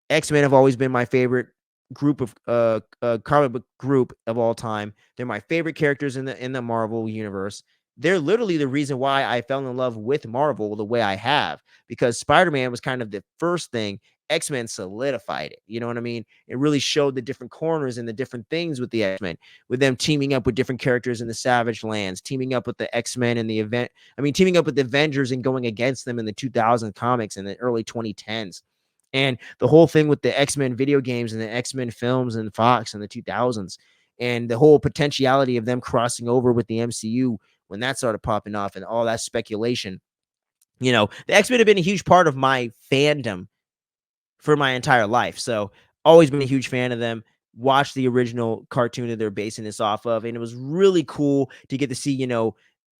S1: X-Men have always been my favorite group of comic book group of all time. They're my favorite characters in the Marvel universe. They're literally the reason why I fell in love with Marvel the way I have, because Spider-Man was kind of the first thing. X-Men solidified it. You know what I mean? It really showed the different corners and the different things with the X-Men, with them teaming up with different characters in the Savage Lands, teaming up with the X-Men in the event. I mean, teaming up with the Avengers and going against them in the 2000 comics and the early 2010s. And the whole thing with the X-Men video games and the X-Men films and Fox in the 2000s, and the whole potentiality of them crossing over with the MCU when that started popping off and all that speculation. The X-Men have been a huge part of my fandom for my entire life. So always been a huge fan of them. Watched the original cartoon that they're basing this off of, and it was really cool to get to see,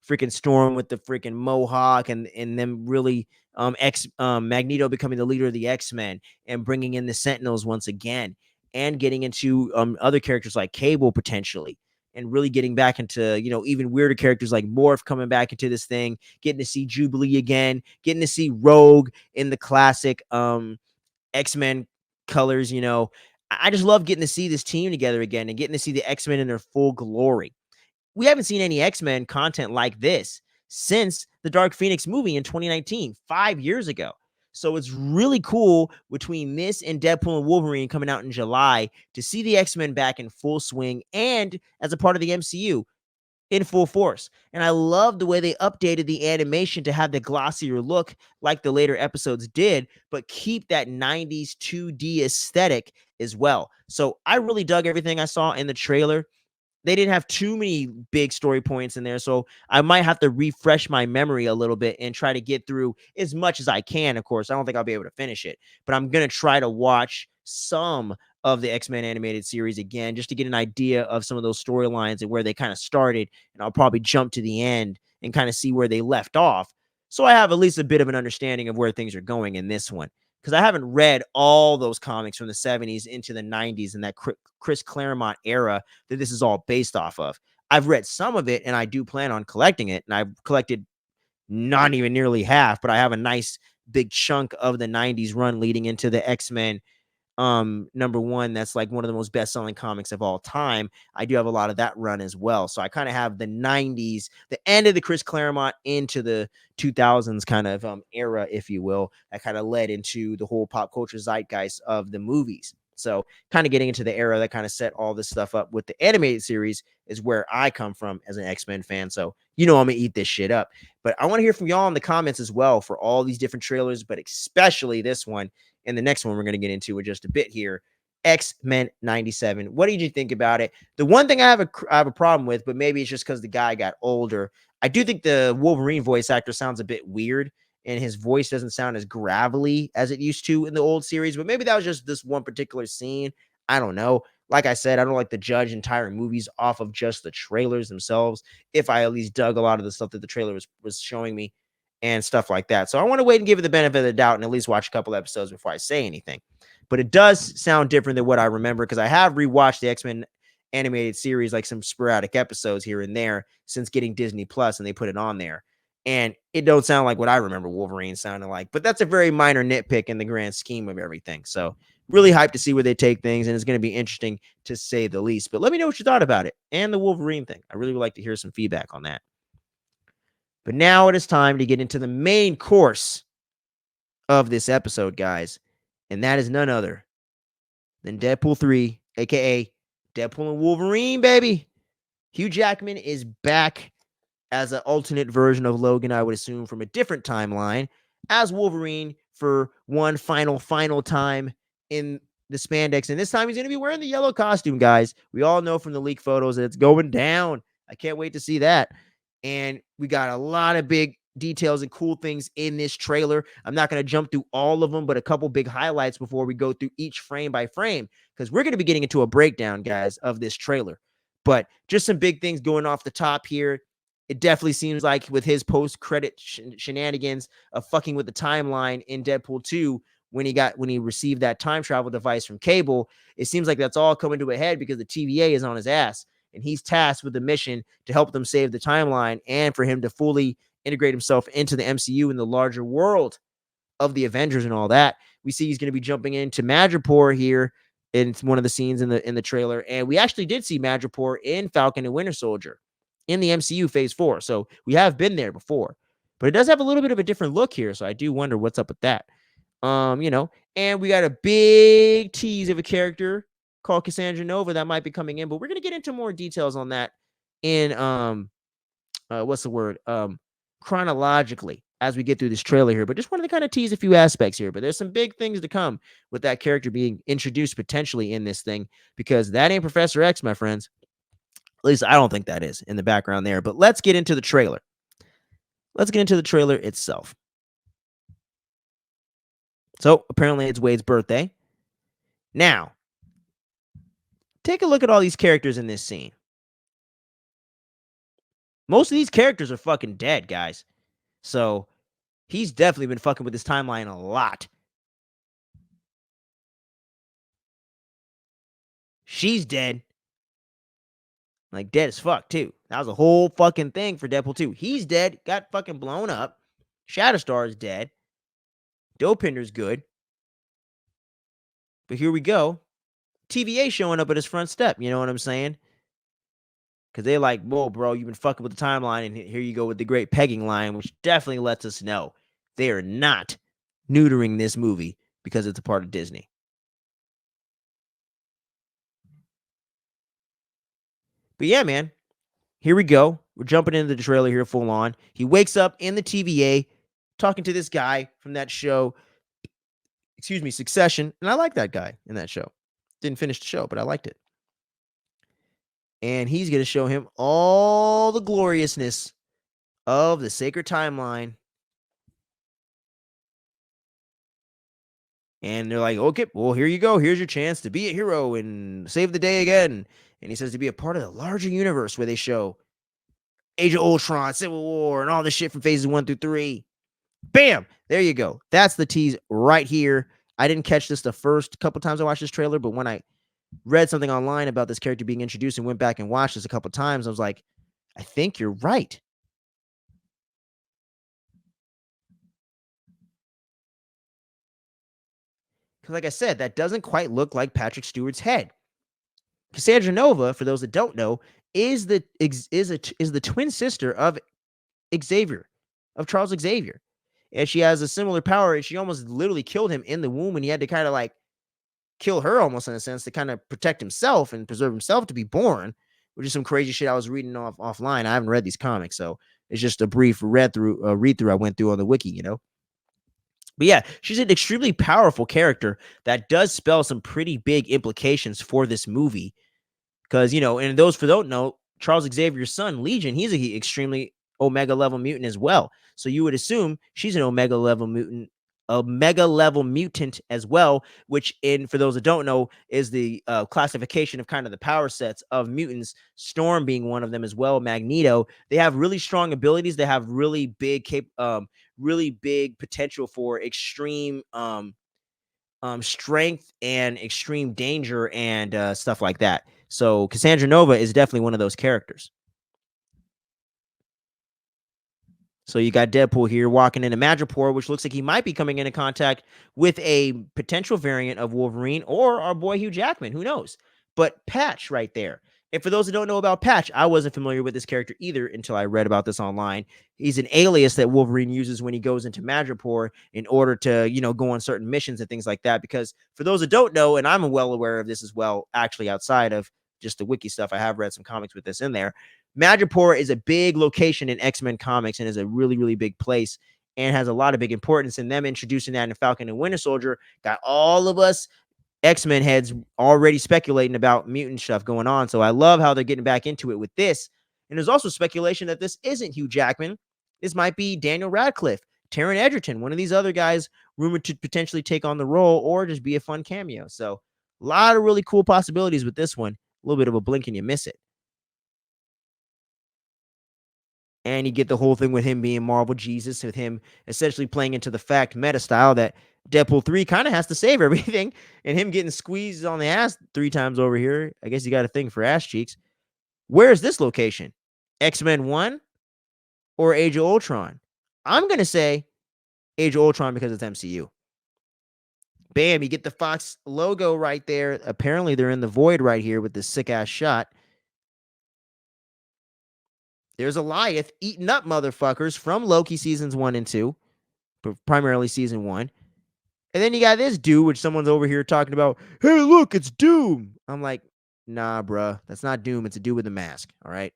S1: freaking Storm with the freaking mohawk and them really Magneto becoming the leader of the X-Men and bringing in the Sentinels once again, and getting into other characters like Cable potentially, and really getting back into, even weirder characters like Morph coming back into this thing, getting to see Jubilee again, getting to see Rogue in the classic X-Men colors. I just love getting to see this team together again and getting to see the X-Men in their full glory. We haven't seen any X-Men content like this since the Dark Phoenix movie in 2019, 5 years ago. So it's really cool between this and Deadpool and Wolverine coming out in July to see the X-Men back in full swing and as a part of the MCU in full force. And I love the way they updated the animation to have the glossier look like the later episodes did, but keep that 90s 2D aesthetic as well. So I really dug everything I saw in the trailer. They didn't have too many big story points in there, so I might have to refresh my memory a little bit and try to get through as much as I can. Of course, I don't think I'll be able to finish it, but I'm going to try to watch some of the X-Men animated series again just to get an idea of some of those storylines and where they kind of started, and I'll probably jump to the end and kind of see where they left off, so I have at least a bit of an understanding of where things are going in this one, because I haven't read all those comics from the 70s into the 90s and that Chris Claremont era that this is all based off of. I've read some of it, and I do plan on collecting it, and I've collected not even nearly half, but I have a nice big chunk of the 90s run leading into the X-Men number one. That's like one of the most best-selling comics of all time. I do have a lot of that run as well, so I kind of have the 90s, the end of the Chris Claremont into the 2000s kind of era, if you will, that kind of led into the whole pop culture zeitgeist of the movies. So kind of getting into the era that kind of set all this stuff up with the animated series is where I come from as an X-Men fan. So I'm gonna eat this shit up. But I want to hear from y'all in the comments as well for all these different trailers, but especially this one and the next one we're going to get into in just a bit here. X-Men 97. What did you think about it? The one thing I have a problem with, but maybe it's just because the guy got older. I do think the Wolverine voice actor sounds a bit weird, and his voice doesn't sound as gravelly as it used to in the old series, but maybe that was just this one particular scene. I don't know. Like I said, I don't like to judge entire movies off of just the trailers themselves, if I at least dug a lot of the stuff that the trailer was showing me and stuff like that. So I want to wait and give it the benefit of the doubt and at least watch a couple episodes before I say anything. But it does sound different than what I remember, because I have rewatched the X-Men animated series, like some sporadic episodes here and there, since getting Disney Plus, and they put it on there. And it don't sound like what I remember Wolverine sounding like. But that's a very minor nitpick in the grand scheme of everything. So really hyped to see where they take things, and it's going to be interesting to say the least. But let me know what you thought about it and the Wolverine thing. I really would like to hear some feedback on that. But now it is time to get into the main course of this episode, guys. And that is none other than Deadpool 3, aka Deadpool and Wolverine, baby. Hugh Jackman is back as an alternate version of Logan, I would assume, from a different timeline, as Wolverine for one final time in the spandex. And this time he's going to be wearing the yellow costume, guys. We all know from the leak photos that it's going down. I can't wait to see that. And we got a lot of big details and cool things in this trailer. I'm not going to jump through all of them, but a couple big highlights before we go through each frame by frame, because we're going to be getting into a breakdown, guys, of this trailer. But just some big things going off the top here. It definitely seems like with his post-credit shenanigans of fucking with the timeline in Deadpool 2 when he received that time travel device from Cable, it seems like that's all coming to a head because the TVA is on his ass, and he's tasked with the mission to help them save the timeline and for him to fully integrate himself into the MCU in the larger world of the Avengers and all that. We see he's going to be jumping into Madripoor here in one of the scenes in the trailer, and we actually did see Madripoor in Falcon and Winter Soldier in the MCU Phase 4. So we have been there before, but it does have a little bit of a different look here. So I do wonder what's up with that. And we got a big tease of a character called Cassandra Nova that might be coming in, but we're gonna get into more details on that in what's the word? Chronologically as we get through this trailer here. But just wanted to kind of tease a few aspects here. But there's some big things to come with that character being introduced potentially in this thing, because that ain't Professor X, my friends. At least I don't think that is in the background there. But let's get into the trailer. Let's get into the trailer itself. So apparently it's Wade's birthday. Now, take a look at all these characters in this scene. Most of these characters are fucking dead, guys. So he's definitely been fucking with this timeline a lot. She's dead. Like, dead as fuck, too. That was a whole fucking thing for Deadpool 2. He's dead. Got fucking blown up. Shatterstar is dead. Dopinder's good. But here we go. TVA showing up at his front step. You know what I'm saying? Because they're like, whoa, bro, you've been fucking with the timeline. And here you go with the great pegging line, which definitely lets us know they are not neutering this movie because it's a part of Disney. But yeah, man, here we go. We're jumping into the trailer here full on. He wakes up in the TVA talking to this guy from that show, Succession. And I like that guy in that show. Didn't finish the show, but I liked it. And he's going to show him all the gloriousness of the sacred timeline. And they're like, okay, well, here you go. Here's your chance to be a hero and save the day again. And he says to be a part of the larger universe where they show Age of Ultron, Civil War, and all this shit from phases 1 through 3. Bam! There you go. That's the tease right here. I didn't catch this the first couple times I watched this trailer, but when I read something online about this character being introduced and went back and watched this a couple times, I was like, I think you're right. Because like I said, that doesn't quite look like Patrick Stewart's head. Cassandra Nova, for those that don't know, is the twin sister of Xavier, of Charles Xavier. And she has a similar power, and she almost literally killed him in the womb, and he had to kind of like kill her almost in a sense to kind of protect himself and preserve himself to be born, which is some crazy shit I was reading offline. I haven't read these comics, so it's just a brief read through I went through on the wiki, you know. But yeah, she's an extremely powerful character that does spell some pretty big implications for this movie. Because, you know, and those for don't know, Charles Xavier's son, Legion, he's a extremely Omega level mutant as well. So you would assume she's an Omega level mutant as well, which for those that don't know, is the classification of kind of the power sets of mutants, Storm being one of them as well, Magneto. They have really strong abilities. They have really big potential for extreme strength and extreme danger and stuff like that. So Cassandra Nova is definitely one of those characters. So you got Deadpool here walking into Madripoor, which looks like he might be coming into contact with a potential variant of Wolverine or our boy Hugh Jackman. Who knows? But Patch right there. And for those who don't know about Patch, I wasn't familiar with this character either until I read about this online. He's an alias that Wolverine uses when he goes into Madripoor in order to, go on certain missions and things like that. Because for those that don't know, and I'm well aware of this as well, actually outside of just the wiki stuff, I have read some comics with this in there. Madripoor is a big location in X-Men comics and is a really, really big place and has a lot of big importance. And them introducing that in Falcon and Winter Soldier got all of us X-Men heads already speculating about mutant stuff going on. So I love how they're getting back into it with this. And there's also speculation that this isn't Hugh Jackman. This might be Daniel Radcliffe, Taron Egerton, one of these other guys rumored to potentially take on the role or just be a fun cameo. So a lot of really cool possibilities with this one. A little bit of a blink and you miss it. And you get the whole thing with him being Marvel Jesus, with him essentially playing into the fact meta style that Deadpool 3 kind of has to save everything, and him getting squeezed on the ass 3 times over here. I guess you got a thing for ass cheeks. Where is this location? X-Men 1 or Age of Ultron? I'm going to say Age of Ultron because it's MCU. Bam, you get the Fox logo right there. Apparently, they're in the void right here with this sick-ass shot. There's Goliath eating up motherfuckers from Loki seasons 1 and 2, primarily season 1. And then you got this dude, which someone's over here talking about, hey, look, it's Doom. I'm like, nah, bruh, that's not Doom. It's a dude with a mask, all right?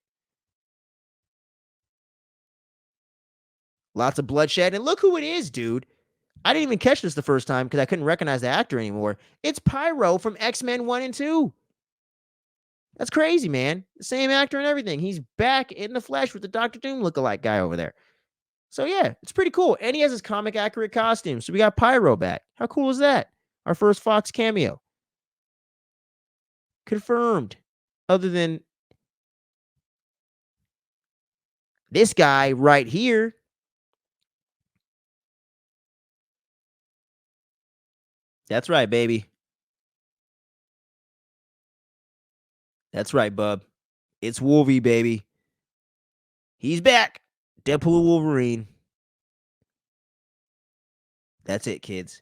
S1: Lots of bloodshed. And look who it is, dude. I didn't even catch this the first time because I couldn't recognize the actor anymore. It's Pyro from X-Men 1 and 2. That's crazy, man. The same actor and everything. He's back in the flesh with the Dr. Doom lookalike guy over there. So, yeah, it's pretty cool. And he has his comic accurate costume. So we got Pyro back. How cool is that? Our first Fox cameo. Confirmed. Other than this guy right here. That's right, baby. That's right, bub. It's Wolvie, baby. He's back. Deadpool Wolverine. That's it, kids.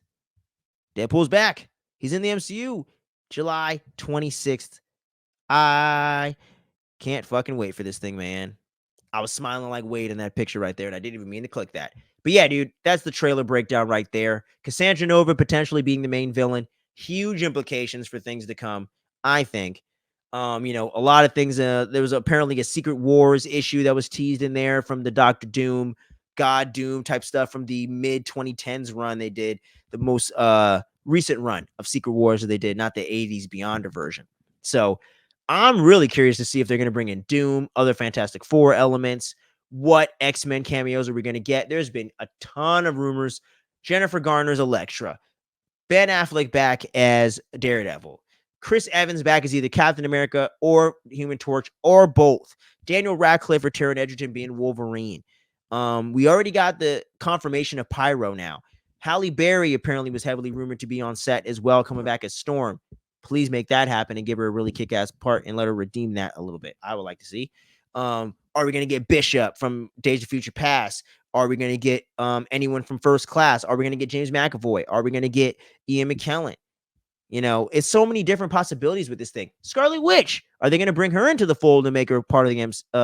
S1: Deadpool's back. He's in the MCU. July 26th. I can't fucking wait for this thing, man. I was smiling like Wade in that picture right there, and I didn't even mean to click that. But yeah, dude, that's the trailer breakdown right there. Cassandra Nova potentially being the main villain. Huge implications for things to come, I think. A lot of things. There was apparently a Secret Wars issue that was teased in there from the Doctor Doom, God Doom type stuff from the mid 2010s run they did, the most recent run of Secret Wars that they did, not the 80s Beyonder version. So I'm really curious to see if they're going to bring in Doom, other Fantastic Four elements. What X-Men cameos are we going to get? There's been a ton of rumors. Jennifer Garner's Elektra. Ben Affleck back as Daredevil. Chris Evans back as either Captain America or Human Torch or both. Daniel Radcliffe or Taron Egerton being Wolverine. We already got the confirmation of Pyro now. Halle Berry apparently was heavily rumored to be on set as well, coming back as Storm. Please make that happen and give her a really kick-ass part and let her redeem that a little bit. I would like to see. Are we going to get Bishop from Days of Future Past? Are we going to get anyone from First Class? Are we going to get James McAvoy? Are we going to get Ian McKellen? It's so many different possibilities with this thing. Scarlet Witch. Are they going to bring her into the fold and make her part of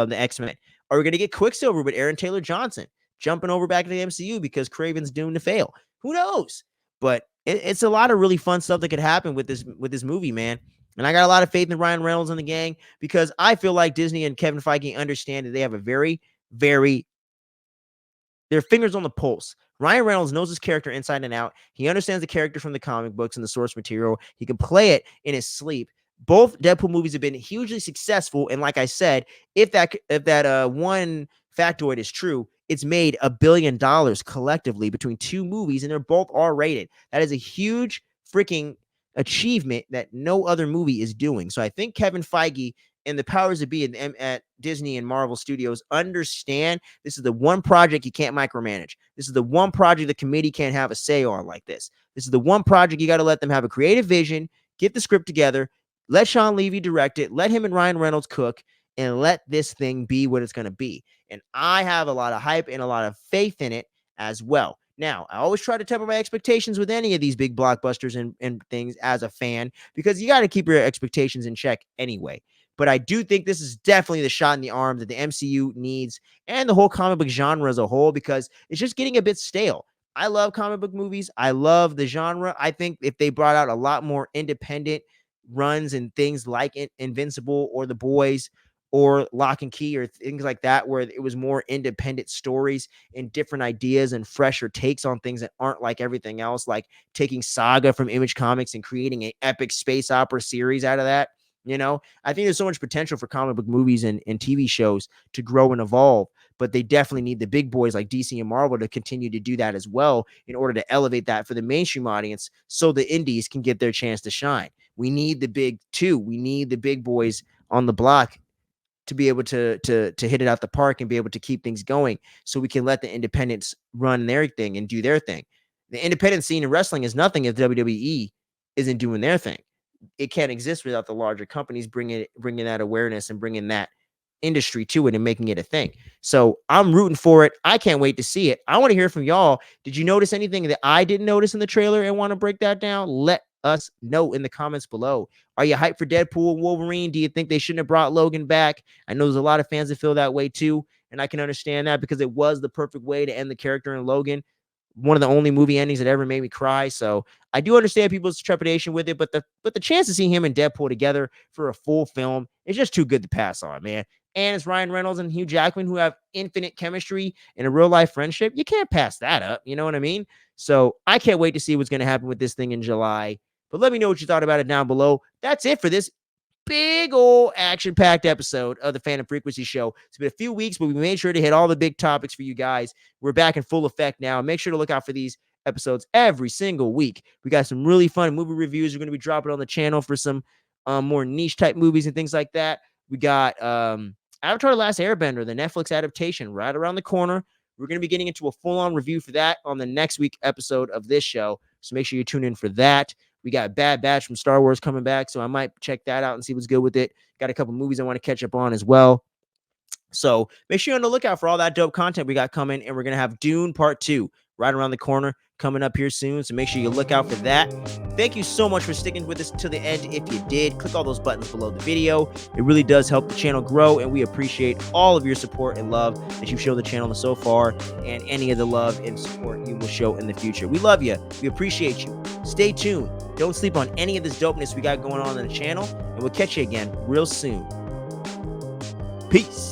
S1: the X-Men? Are we going to get Quicksilver with Aaron Taylor Johnson jumping over back to the MCU because Craven's doomed to fail? Who knows? But it's a lot of really fun stuff that could happen with this movie, man. And I got a lot of faith in Ryan Reynolds and the gang because I feel like Disney and Kevin Feige understand that they have a very, very their fingers on the pulse. Ryan Reynolds knows his character inside and out. He understands the character from the comic books and the source material. He can play it in his sleep. Both Deadpool movies have been hugely successful, and like I said, if that one factoid is true, it's made $1 billion collectively between two movies, and they're both R-rated. That is a huge freaking achievement that no other movie is doing. So I think Kevin Feige and the powers that be at Disney and Marvel Studios understand this is the one project you can't micromanage. This is the one project the committee can't have a say on like this. This is the one project you got to let them have a creative vision, get the script together, let Sean Levy direct it, let him and Ryan Reynolds cook, and let this thing be what it's going to be. And I have a lot of hype and a lot of faith in it as well. Now, I always try to temper my expectations with any of these big blockbusters and things as a fan, because you got to keep your expectations in check anyway. But I do think this is definitely the shot in the arm that the MCU needs, and the whole comic book genre as a whole, because it's just getting a bit stale. I love comic book movies. I love the genre. I think if they brought out a lot more independent runs and things like Invincible or The Boys or Lock and Key or things like that, where it was more independent stories and different ideas and fresher takes on things that aren't like everything else, like taking Saga from Image Comics and creating an epic space opera series out of that. I think there's so much potential for comic book movies and TV shows to grow and evolve, but they definitely need the big boys like DC and Marvel to continue to do that as well in order to elevate that for the mainstream audience so the indies can get their chance to shine. We need the big two. We need the big boys on the block to be able to hit it out the park and be able to keep things going, so we can let the independents run their thing and do their thing. The independent scene in wrestling is nothing if WWE isn't doing their thing. It can't exist without the larger companies bringing that awareness and bringing that industry to it and making it a thing. So I'm rooting for it. I can't wait to see it. I want to hear from y'all. Did you notice anything that I didn't notice in the trailer and want to break that down? Let us know in the comments below. Are you hyped for Deadpool and Wolverine? Do you think they shouldn't have brought Logan back? I know there's a lot of fans that feel that way too, and I can understand that because it was the perfect way to end the character in Logan. One of the only movie endings that ever made me cry. So I do understand people's trepidation with it, but the chance to see him and Deadpool together for a full film is just too good to pass on, man. And it's Ryan Reynolds and Hugh Jackman, who have infinite chemistry and a real life friendship. You can't pass that up. You know what I mean? So I can't wait to see what's going to happen with this thing in July. But let me know what you thought about it down below. That's it for this big old action-packed episode of the Phantom Frequency Show. It's been a few weeks, but we made sure to hit all the big topics for you guys. We're back in full effect now. Make sure to look out for these episodes every single week. We got some really fun movie reviews we're going to be dropping on the channel for some more niche type movies and things like that. We got Avatar: The Last Airbender, the Netflix adaptation, right around the corner. We're going to be getting into a full-on review for that on the next week episode of this show. So make sure you tune in for that. We got Bad Batch from Star Wars coming back, so I might check that out and see what's good with it. Got a couple movies I want to catch up on as well. So make sure you're on the lookout for all that dope content we got coming, and we're going to have Dune Part 2 right around the corner coming up here soon, so make sure you look out for that. Thank you so much for sticking with us to the end. If you did, click all those buttons below the video. It really does help the channel grow, and we appreciate all of your support and love that you've shown the channel so far, and any of the love and support you will show in the future. We love you. We appreciate you. Stay tuned. Don't sleep on any of this dopeness we got going on the channel, and we'll catch you again real soon. Peace.